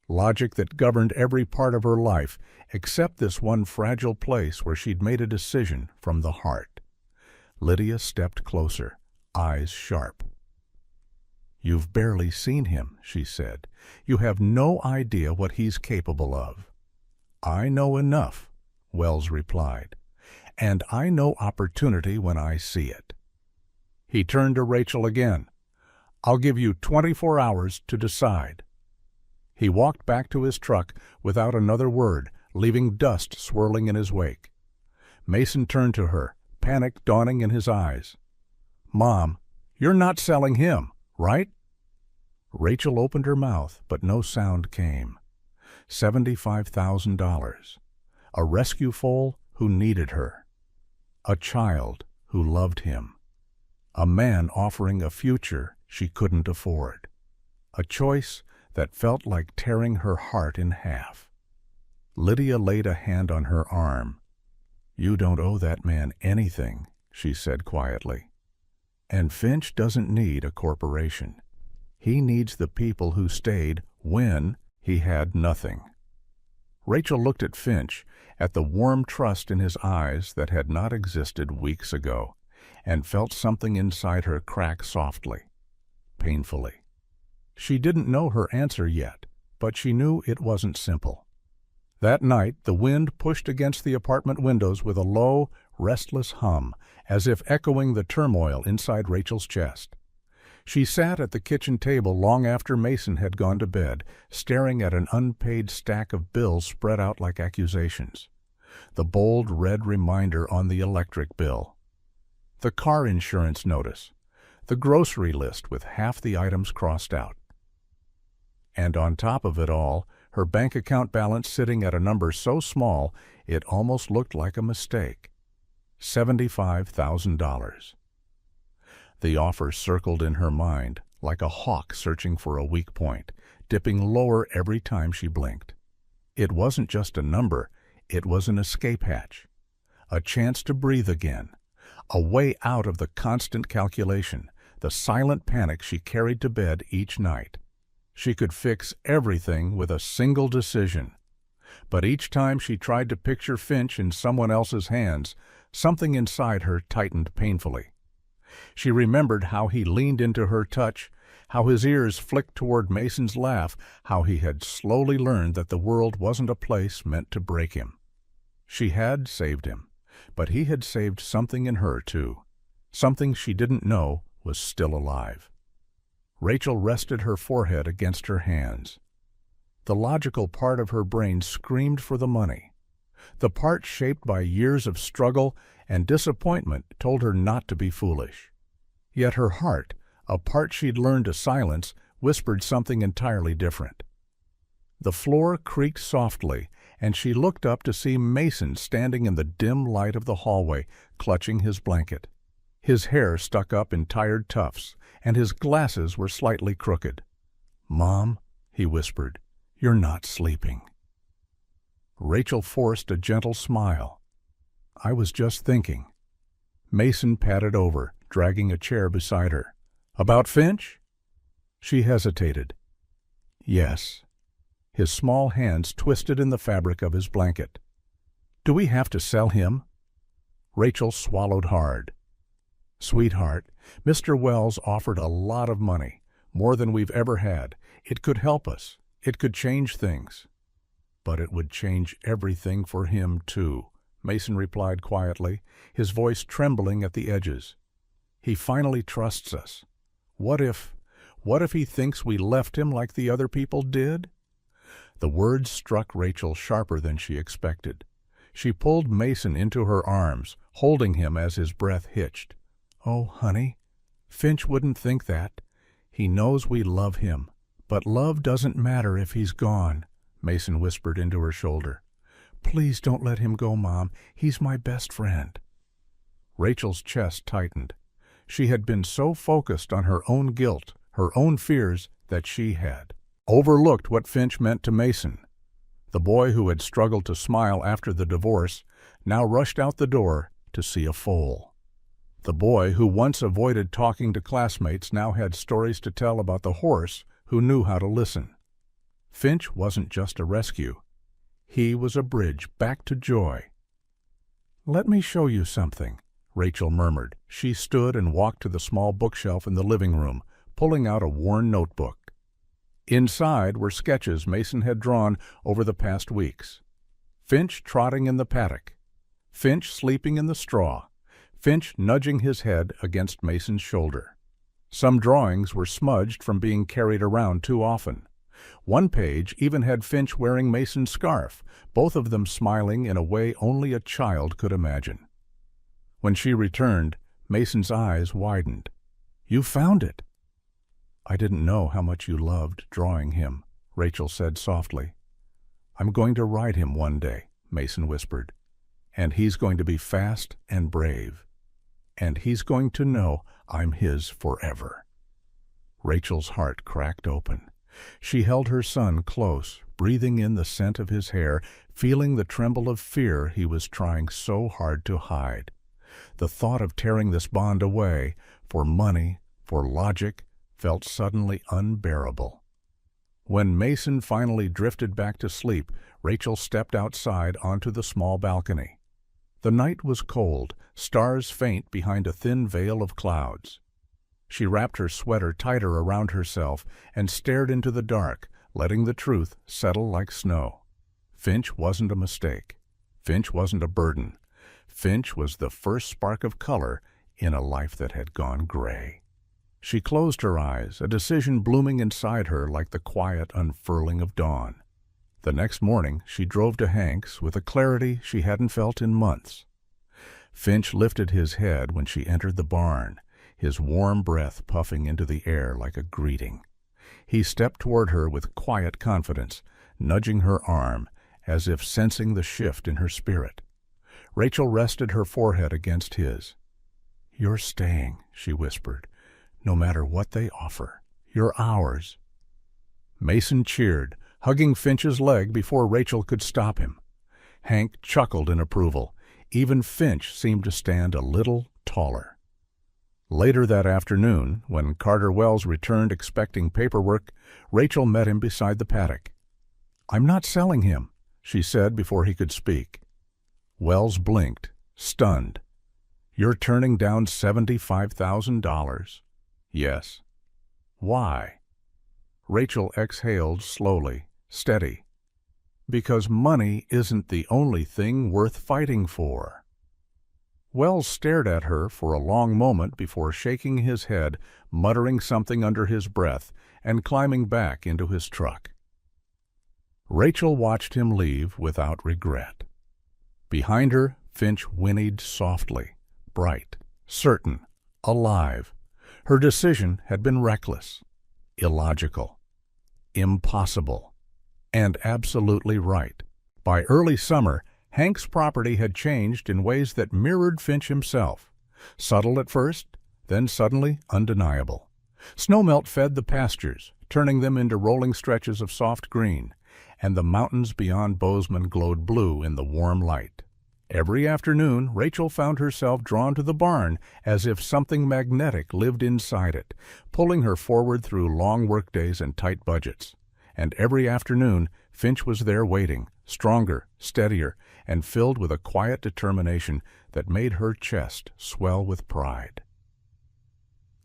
Speaker 1: Logic that governed every part of her life except this one fragile place where she'd made a decision from the heart. Lydia stepped closer, eyes sharp. "You've barely seen him," she said. "You have no idea what he's capable of." "I know enough," Wells replied. "And I know opportunity when I see it." He turned to Rachel again. "I'll give you 24 hours to decide." He walked back to his truck without another word, leaving dust swirling in his wake. Mason turned to her, panic dawning in his eyes. "Mom, you're not selling him, right?" Rachel opened her mouth, but no sound came. $75,000. A rescue foal who needed her. A child who loved him. A man offering a future she couldn't afford. A choice that felt like tearing her heart in half. Lydia laid a hand on her arm. "You don't owe that man anything," she said quietly. "And Finch doesn't need a corporation. He needs the people who stayed when he had nothing." Rachel looked at Finch, at the warm trust in his eyes that had not existed weeks ago, and felt something inside her crack softly, painfully. She didn't know her answer yet, but she knew it wasn't simple. That night the wind pushed against the apartment windows with a low, restless hum, as if echoing the turmoil inside Rachel's chest. She sat at the kitchen table long after Mason had gone to bed, staring at an unpaid stack of bills spread out like accusations. The bold red reminder on the electric bill. The car insurance notice. The grocery list with half the items crossed out. And on top of it all, her bank account balance sitting at a number so small it almost looked like a mistake. $75,000. The offer circled in her mind like a hawk searching for a weak point, dipping lower every time she blinked. It wasn't just a number, it was an escape hatch, a chance to breathe again, a way out of the constant calculation, the silent panic she carried to bed each night. She could fix everything with a single decision. But each time she tried to picture Finch in someone else's hands, something inside her tightened painfully. She remembered how he leaned into her touch, how his ears flicked toward Mason's laugh, how he had slowly learned that the world wasn't a place meant to break him. She had saved him, but he had saved something in her too, something she didn't know was still alive. Rachel rested her forehead against her hands. The logical part of her brain screamed for the money. The part shaped by years of struggle and disappointment told her not to be foolish. Yet her heart, a part she'd learned to silence, whispered something entirely different. The floor creaked softly, and she looked up to see Mason standing in the dim light of the hallway, clutching his blanket. His hair stuck up in tired tufts, and his glasses were slightly crooked. "Mom," he whispered, "you're not sleeping." Rachel forced a gentle smile. "I was just thinking." Mason padded over, dragging a chair beside her. "About Finch?" She hesitated. "Yes." His small hands twisted in the fabric of his blanket. "Do we have to sell him?" Rachel swallowed hard. "Sweetheart, Mr. Wells offered a lot of money, more than we've ever had. It could help us. It could change things." "But it would change everything for him, too," Mason replied quietly, his voice trembling at the edges. "He finally trusts us. What if he thinks we left him like the other people did?" The words struck Rachel sharper than she expected. She pulled Mason into her arms, holding him as his breath hitched. "Oh, honey, Finch wouldn't think that. He knows we love him. But love doesn't matter if he's gone," Mason whispered into her shoulder. "Please don't let him go, Mom. He's my best friend." Rachel's chest tightened. She had been so focused on her own guilt, her own fears, that she had overlooked what Finch meant to Mason. The boy who had struggled to smile after the divorce now rushed out the door to see a foal. The boy who once avoided talking to classmates now had stories to tell about the horse who knew how to listen. Finch wasn't just a rescue. He was a bridge back to joy. "Let me show you something," Rachel murmured. She stood and walked to the small bookshelf in the living room, pulling out a worn notebook. Inside were sketches Mason had drawn over the past weeks. Finch trotting in the paddock. Finch sleeping in the straw. Finch nudging his head against Mason's shoulder. Some drawings were smudged from being carried around too often. One page even had Finch wearing Mason's scarf, both of them smiling in a way only a child could imagine. When she returned, Mason's eyes widened. "You found it." "I didn't know how much you loved drawing him," Rachel said softly. "I'm going to ride him one day," Mason whispered. "And he's going to be fast and brave. And he's going to know I'm his forever." Rachel's heart cracked open. She held her son close, breathing in the scent of his hair, feeling the tremble of fear he was trying so hard to hide. The thought of tearing this bond away, for money, for logic, felt suddenly unbearable. When Mason finally drifted back to sleep, Rachel stepped outside onto the small balcony. The night was cold, stars faint behind a thin veil of clouds. She wrapped her sweater tighter around herself and stared into the dark, letting the truth settle like snow. Finch wasn't a mistake. Finch wasn't a burden. Finch was the first spark of color in a life that had gone gray. She closed her eyes, a decision blooming inside her like the quiet unfurling of dawn. The next morning she drove to Hank's with a clarity she hadn't felt in months. Finch lifted his head when she entered the barn, his warm breath puffing into the air like a greeting. He stepped toward her with quiet confidence, nudging her arm, as if sensing the shift in her spirit. Rachel rested her forehead against his. "You're staying," she whispered, "no matter what they offer. You're ours." Mason cheered, hugging Finch's leg before Rachel could stop him. Hank chuckled in approval. Even Finch seemed to stand a little taller. Later that afternoon, when Carter Wells returned expecting paperwork, Rachel met him beside the paddock. "I'm not selling him," she said before he could speak. Wells blinked, stunned. "You're turning down $75,000. "Yes." "Why?" Rachel exhaled slowly, steady. "Because money isn't the only thing worth fighting for." Wells stared at her for a long moment before shaking his head, muttering something under his breath, and climbing back into his truck. Rachel watched him leave without regret. Behind her, Finch whinnied softly, bright, certain, alive. Her decision had been reckless, illogical, impossible, and absolutely right. By early summer, Hank's property had changed in ways that mirrored Finch himself. Subtle at first, then suddenly undeniable. Snowmelt fed the pastures, turning them into rolling stretches of soft green, and the mountains beyond Bozeman glowed blue in the warm light. Every afternoon, Rachel found herself drawn to the barn as if something magnetic lived inside it, pulling her forward through long workdays and tight budgets. And every afternoon, Finch was there waiting, stronger, steadier, and filled with a quiet determination that made her chest swell with pride.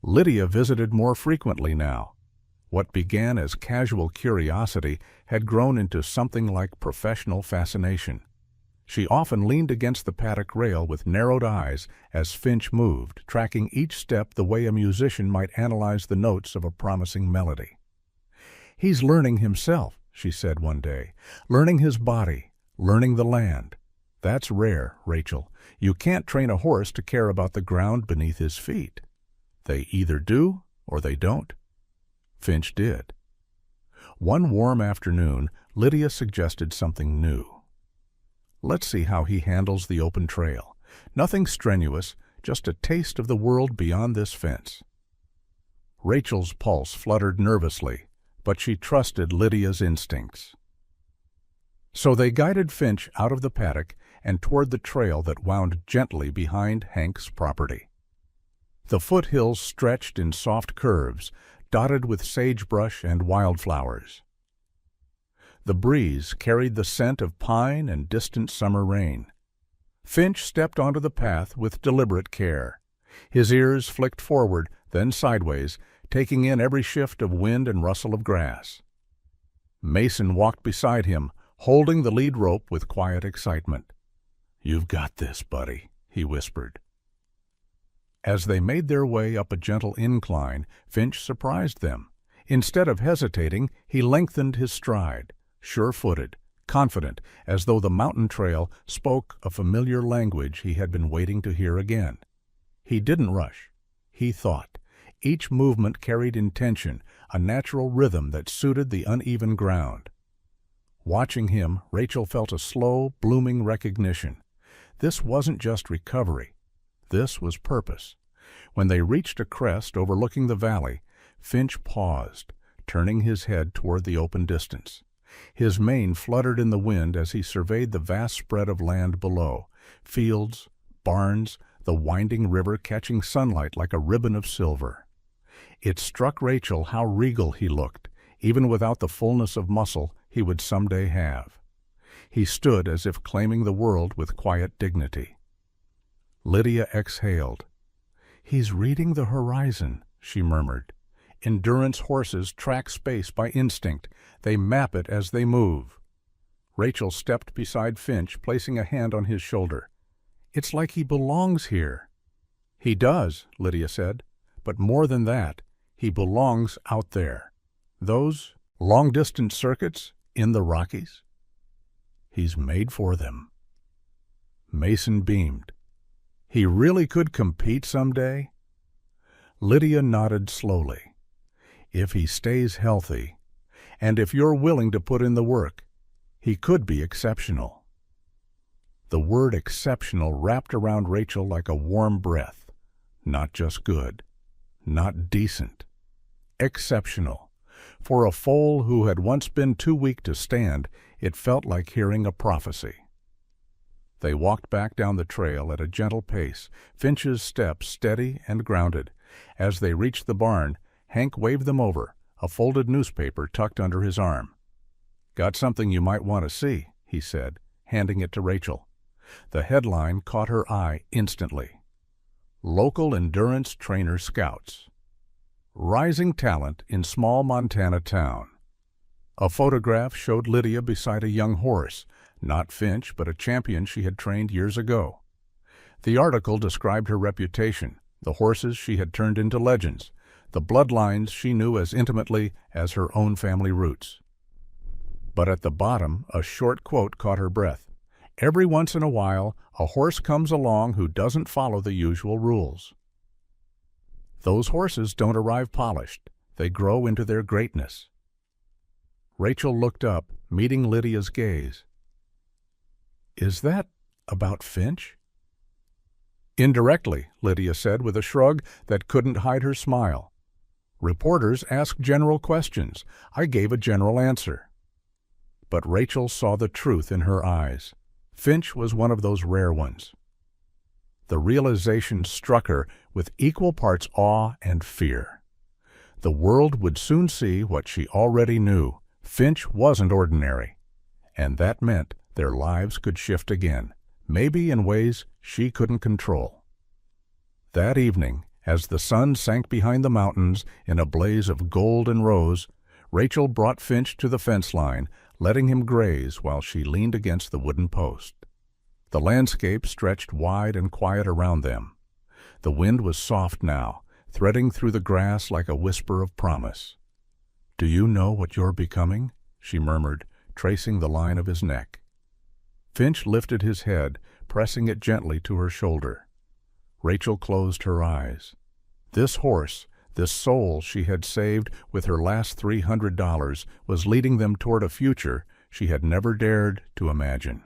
Speaker 1: Lydia visited more frequently now. What began as casual curiosity had grown into something like professional fascination. She often leaned against the paddock rail with narrowed eyes as Finch moved, tracking each step the way a musician might analyze the notes of a promising melody. "He's learning himself," she said one day, "learning his body, learning the land. That's rare, Rachel. You can't train a horse to care about the ground beneath his feet. They either do or they don't." Finch did. One warm afternoon, Lydia suggested something new. "Let's see how he handles the open trail. Nothing strenuous, just a taste of the world beyond this fence." Rachel's pulse fluttered nervously, but she trusted Lydia's instincts. So they guided Finch out of the paddock and toward the trail that wound gently behind Hank's property. The foothills stretched in soft curves, dotted with sagebrush and wildflowers. The breeze carried the scent of pine and distant summer rain. Finch stepped onto the path with deliberate care. His ears flicked forward, then sideways, taking in every shift of wind and rustle of grass. Mason walked beside him, holding the lead rope with quiet excitement. "You've got this, buddy," he whispered. As they made their way up a gentle incline, Finch surprised them. Instead of hesitating, he lengthened his stride, sure-footed, confident, as though the mountain trail spoke a familiar language he had been waiting to hear again. He didn't rush. He thought. Each movement carried intention, a natural rhythm that suited the uneven ground. Watching him, Rachel felt a slow, blooming recognition. This wasn't just recovery. This was purpose. When they reached a crest overlooking the valley, Finch paused, turning his head toward the open distance. His mane fluttered in the wind as he surveyed the vast spread of land below, fields, barns, the winding river catching sunlight like a ribbon of silver. It struck Rachel how regal he looked, even without the fullness of muscle he would someday have. He stood as if claiming the world with quiet dignity. Lydia exhaled. "He's reading the horizon," she murmured. "Endurance horses track space by instinct. They map it as they move." Rachel stepped beside Finch, placing a hand on his shoulder. "It's like he belongs here." "He does," Lydia said. "But more than that, he belongs out there. Those long-distance circuits in the Rockies? He's made for them." Mason beamed. "He really could compete someday?" Lydia nodded slowly. "If he stays healthy. And if you're willing to put in the work, he could be exceptional. The word exceptional wrapped around Rachel like a warm breath. Not just good, not decent. Exceptional. For a foal who had once been too weak to stand, it felt like hearing a prophecy. They walked back down the trail at a gentle pace, Finch's steps steady and grounded. As they reached the barn, Hank waved them over, a folded newspaper tucked under his arm. "Got something you might want to see," he said, handing it to Rachel. The headline caught her eye instantly. Local Endurance Trainer Scouts. Rising talent in small Montana town. A photograph showed Lydia beside a young horse, not Finch, but a champion she had trained years ago. The article described her reputation, the horses she had turned into legends, the bloodlines she knew as intimately as her own family roots. But at the bottom, a short quote caught her breath. "Every once in a while, a horse comes along who doesn't follow the usual rules. Those horses don't arrive polished. They grow into their greatness." Rachel looked up, meeting Lydia's gaze. "Is that about Finch?" "Indirectly," Lydia said with a shrug that couldn't hide her smile. "Reporters ask general questions. I gave a general answer." But Rachel saw the truth in her eyes. Finch was one of those rare ones. The realization struck her with equal parts awe and fear. The world would soon see what she already knew. Finch wasn't ordinary. And that meant their lives could shift again, maybe in ways she couldn't control. That evening, as the sun sank behind the mountains in a blaze of gold and rose, Rachel brought Finch to the fence line, letting him graze while she leaned against the wooden post. The landscape stretched wide and quiet around them. The wind was soft now, threading through the grass like a whisper of promise. "Do you know what you're becoming?" she murmured, tracing the line of his neck. Finch lifted his head, pressing it gently to her shoulder. Rachel closed her eyes. This horse, this soul she had saved with her last $300, was leading them toward a future she had never dared to imagine.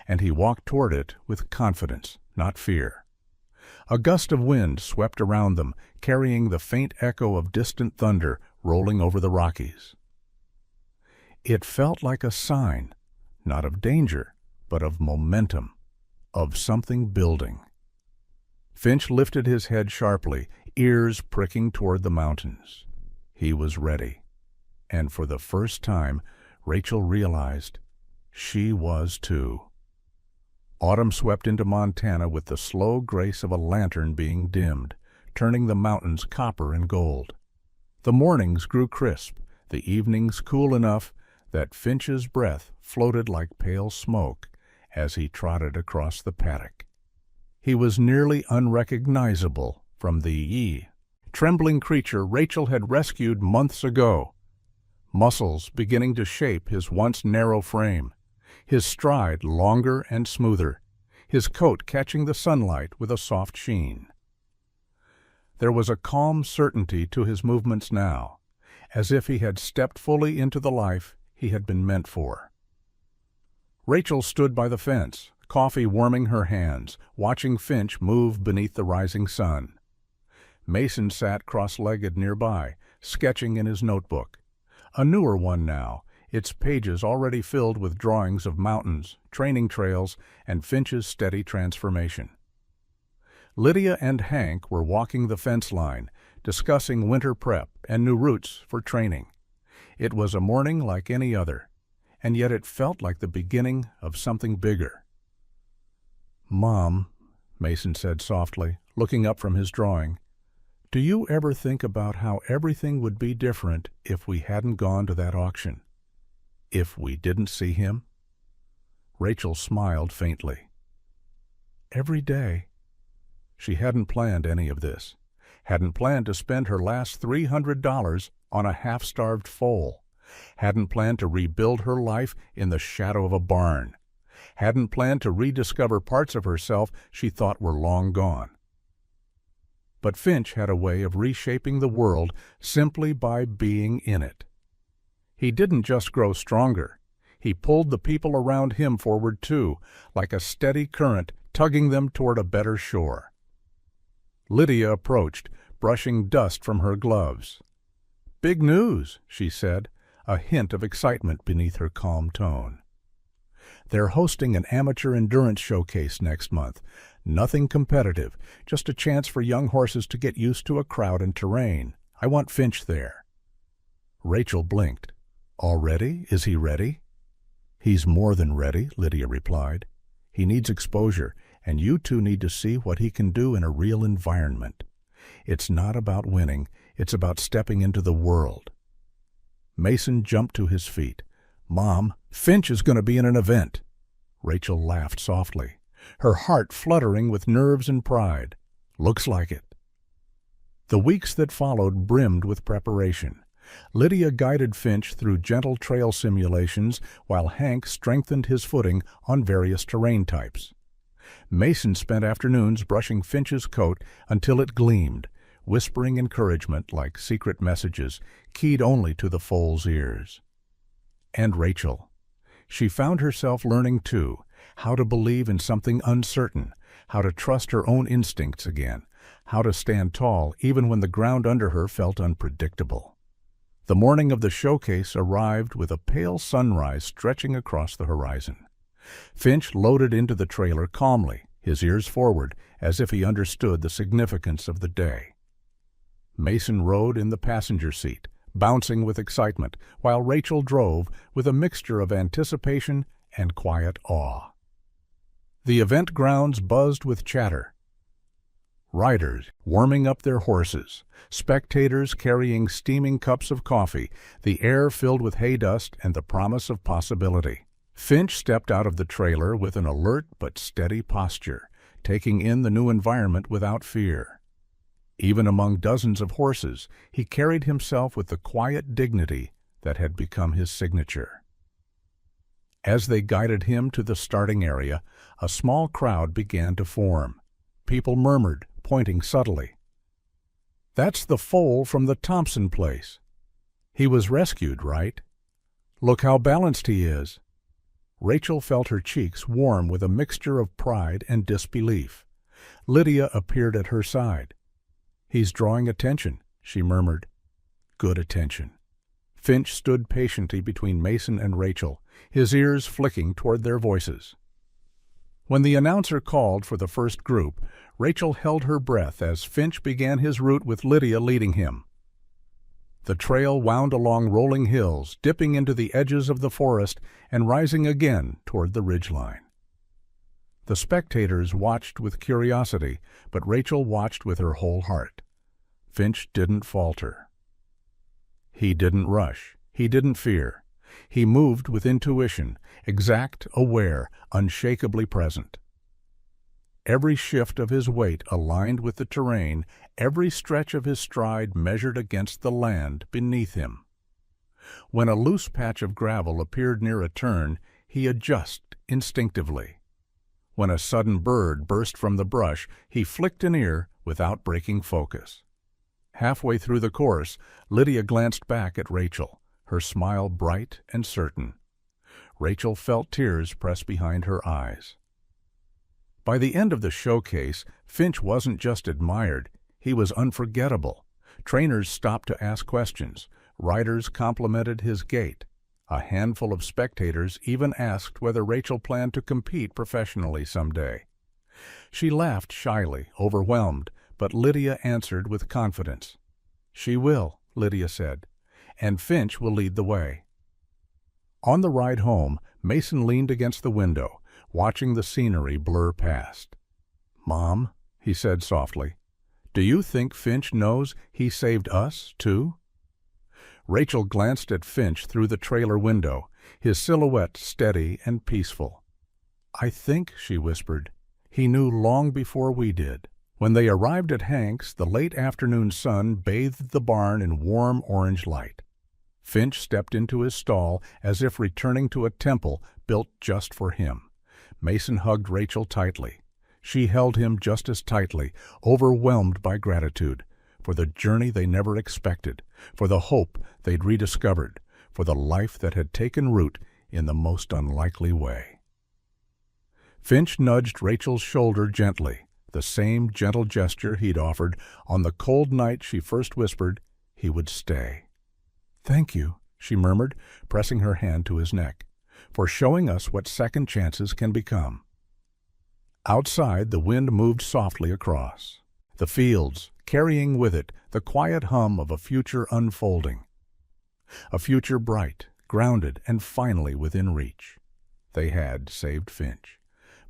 Speaker 1: And he walked toward it with confidence, not fear. A gust of wind swept around them, carrying the faint echo of distant thunder rolling over the Rockies. It felt like a sign, not of danger, but of momentum, of something building. Finch lifted his head sharply, ears pricking toward the mountains. He was ready. And for the first time, Rachel realized she was too. Autumn swept into Montana with the slow grace of a lantern being dimmed, turning the mountains copper and gold. The mornings grew crisp, the evenings cool enough that Finch's breath floated like pale smoke as he trotted across the paddock. He was nearly unrecognizable from the trembling creature Rachel had rescued months ago, muscles beginning to shape his once narrow frame, his stride longer and smoother, his coat catching the sunlight with a soft sheen. There was a calm certainty to his movements now, as if he had stepped fully into the life he had been meant for. Rachel stood by the fence, coffee warming her hands, watching Finch move beneath the rising sun. Mason sat cross-legged nearby, sketching in his notebook. A newer one now, its pages already filled with drawings of mountains, training trails, and Finch's steady transformation. Lydia and Hank were walking the fence line, discussing winter prep and new routes for training. It was a morning like any other, and yet it felt like the beginning of something bigger. "Mom," Mason said softly, looking up from his drawing, "do you ever think about how everything would be different if we hadn't gone to that auction? If we didn't see him?" Rachel smiled faintly. "Every day." She hadn't planned any of this, hadn't planned to spend her last $300 on a half-starved foal, hadn't planned to rebuild her life in the shadow of a barn, hadn't planned to rediscover parts of herself she thought were long gone. But Finch had a way of reshaping the world simply by being in it. He didn't just grow stronger. He pulled the people around him forward too, like a steady current tugging them toward a better shore. Lydia approached, brushing dust from her gloves. "Big news," she said, a hint of excitement beneath her calm tone. "They're hosting an amateur endurance showcase next month. Nothing competitive, just a chance for young horses to get used to a crowd and terrain. I want Finch there." Rachel blinked. "Already? Is he ready?" "He's more than ready," Lydia replied. "He needs exposure, and you two need to see what he can do in a real environment. It's not about winning, it's about stepping into the world." Mason jumped to his feet. "Mom, Finch is going to be in an event." Rachel laughed softly, her heart fluttering with nerves and pride. "Looks like it." The weeks that followed brimmed with preparation. Lydia guided Finch through gentle trail simulations while Hank strengthened his footing on various terrain types. Mason spent afternoons brushing Finch's coat until it gleamed, whispering encouragement like secret messages keyed only to the foal's ears. And Rachel. She found herself learning, too, how to believe in something uncertain, how to trust her own instincts again, how to stand tall even when the ground under her felt unpredictable. The morning of the showcase arrived with a pale sunrise stretching across the horizon. Finch loaded into the trailer calmly, his ears forward, as if he understood the significance of the day. Mason rode in the passenger seat, bouncing with excitement, while Rachel drove with a mixture of anticipation and quiet awe. The event grounds buzzed with chatter. Riders warming up their horses, spectators carrying steaming cups of coffee, the air filled with hay dust and the promise of possibility. Finch stepped out of the trailer with an alert but steady posture, taking in the new environment without fear. Even among dozens of horses, he carried himself with the quiet dignity that had become his signature. As they guided him to the starting area, a small crowd began to form. People murmured, pointing subtly. "That's the foal from the Thompson place. He was rescued, right? Look how balanced he is." Rachel felt her cheeks warm with a mixture of pride and disbelief. Lydia appeared at her side. "He's drawing attention," she murmured. "Good attention." Finch stood patiently between Mason and Rachel, his ears flicking toward their voices. When the announcer called for the first group, Rachel held her breath as Finch began his route with Lydia leading him. The trail wound along rolling hills, dipping into the edges of the forest and rising again toward the ridgeline. The spectators watched with curiosity, but Rachel watched with her whole heart. Finch didn't falter. He didn't rush. He didn't fear. He moved with intuition, exact, aware, unshakably present. Every shift of his weight aligned with the terrain, every stretch of his stride measured against the land beneath him. When a loose patch of gravel appeared near a turn, he adjusted instinctively. When a sudden bird burst from the brush, he flicked an ear without breaking focus. Halfway through the course, Lydia glanced back at Rachel, her smile bright and certain. Rachel felt tears press behind her eyes. By the end of the showcase, Finch wasn't just admired, he was unforgettable. Trainers stopped to ask questions. Riders complimented his gait. A handful of spectators even asked whether Rachel planned to compete professionally someday. She laughed shyly, overwhelmed, but Lydia answered with confidence. "She will," Lydia said, "and Finch will lead the way." On the ride home, Mason leaned against the window, watching the scenery blur past. "Mom," he said softly, "do you think Finch knows he saved us, too?" Rachel glanced at Finch through the trailer window, his silhouette steady and peaceful. "I think," she whispered, "he knew long before we did." When they arrived at Hank's, the late afternoon sun bathed the barn in warm orange light. Finch stepped into his stall as if returning to a temple built just for him. Mason hugged Rachel tightly. She held him just as tightly, overwhelmed by gratitude, for the journey they never expected, for the hope they'd rediscovered, for the life that had taken root in the most unlikely way. Finch nudged Rachel's shoulder gently, the same gentle gesture he'd offered on the cold night she first whispered he would stay. "Thank you," she murmured, pressing her hand to his neck, "for showing us what second chances can become." Outside, the wind moved softly across the fields, carrying with it the quiet hum of a future unfolding. A future bright, grounded, and finally within reach. They had saved Finch,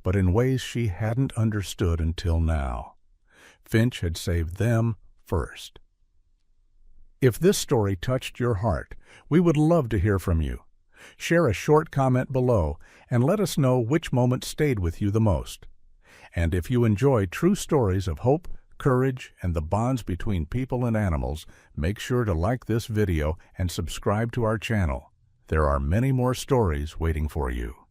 Speaker 1: but in ways she hadn't understood until now. Finch had saved them first. If this story touched your heart, we would love to hear from you. Share a short comment below and let us know which moment stayed with you the most. And if you enjoy true stories of hope, courage, and the bonds between people and animals, make sure to like this video and subscribe to our channel. There are many more stories waiting for you.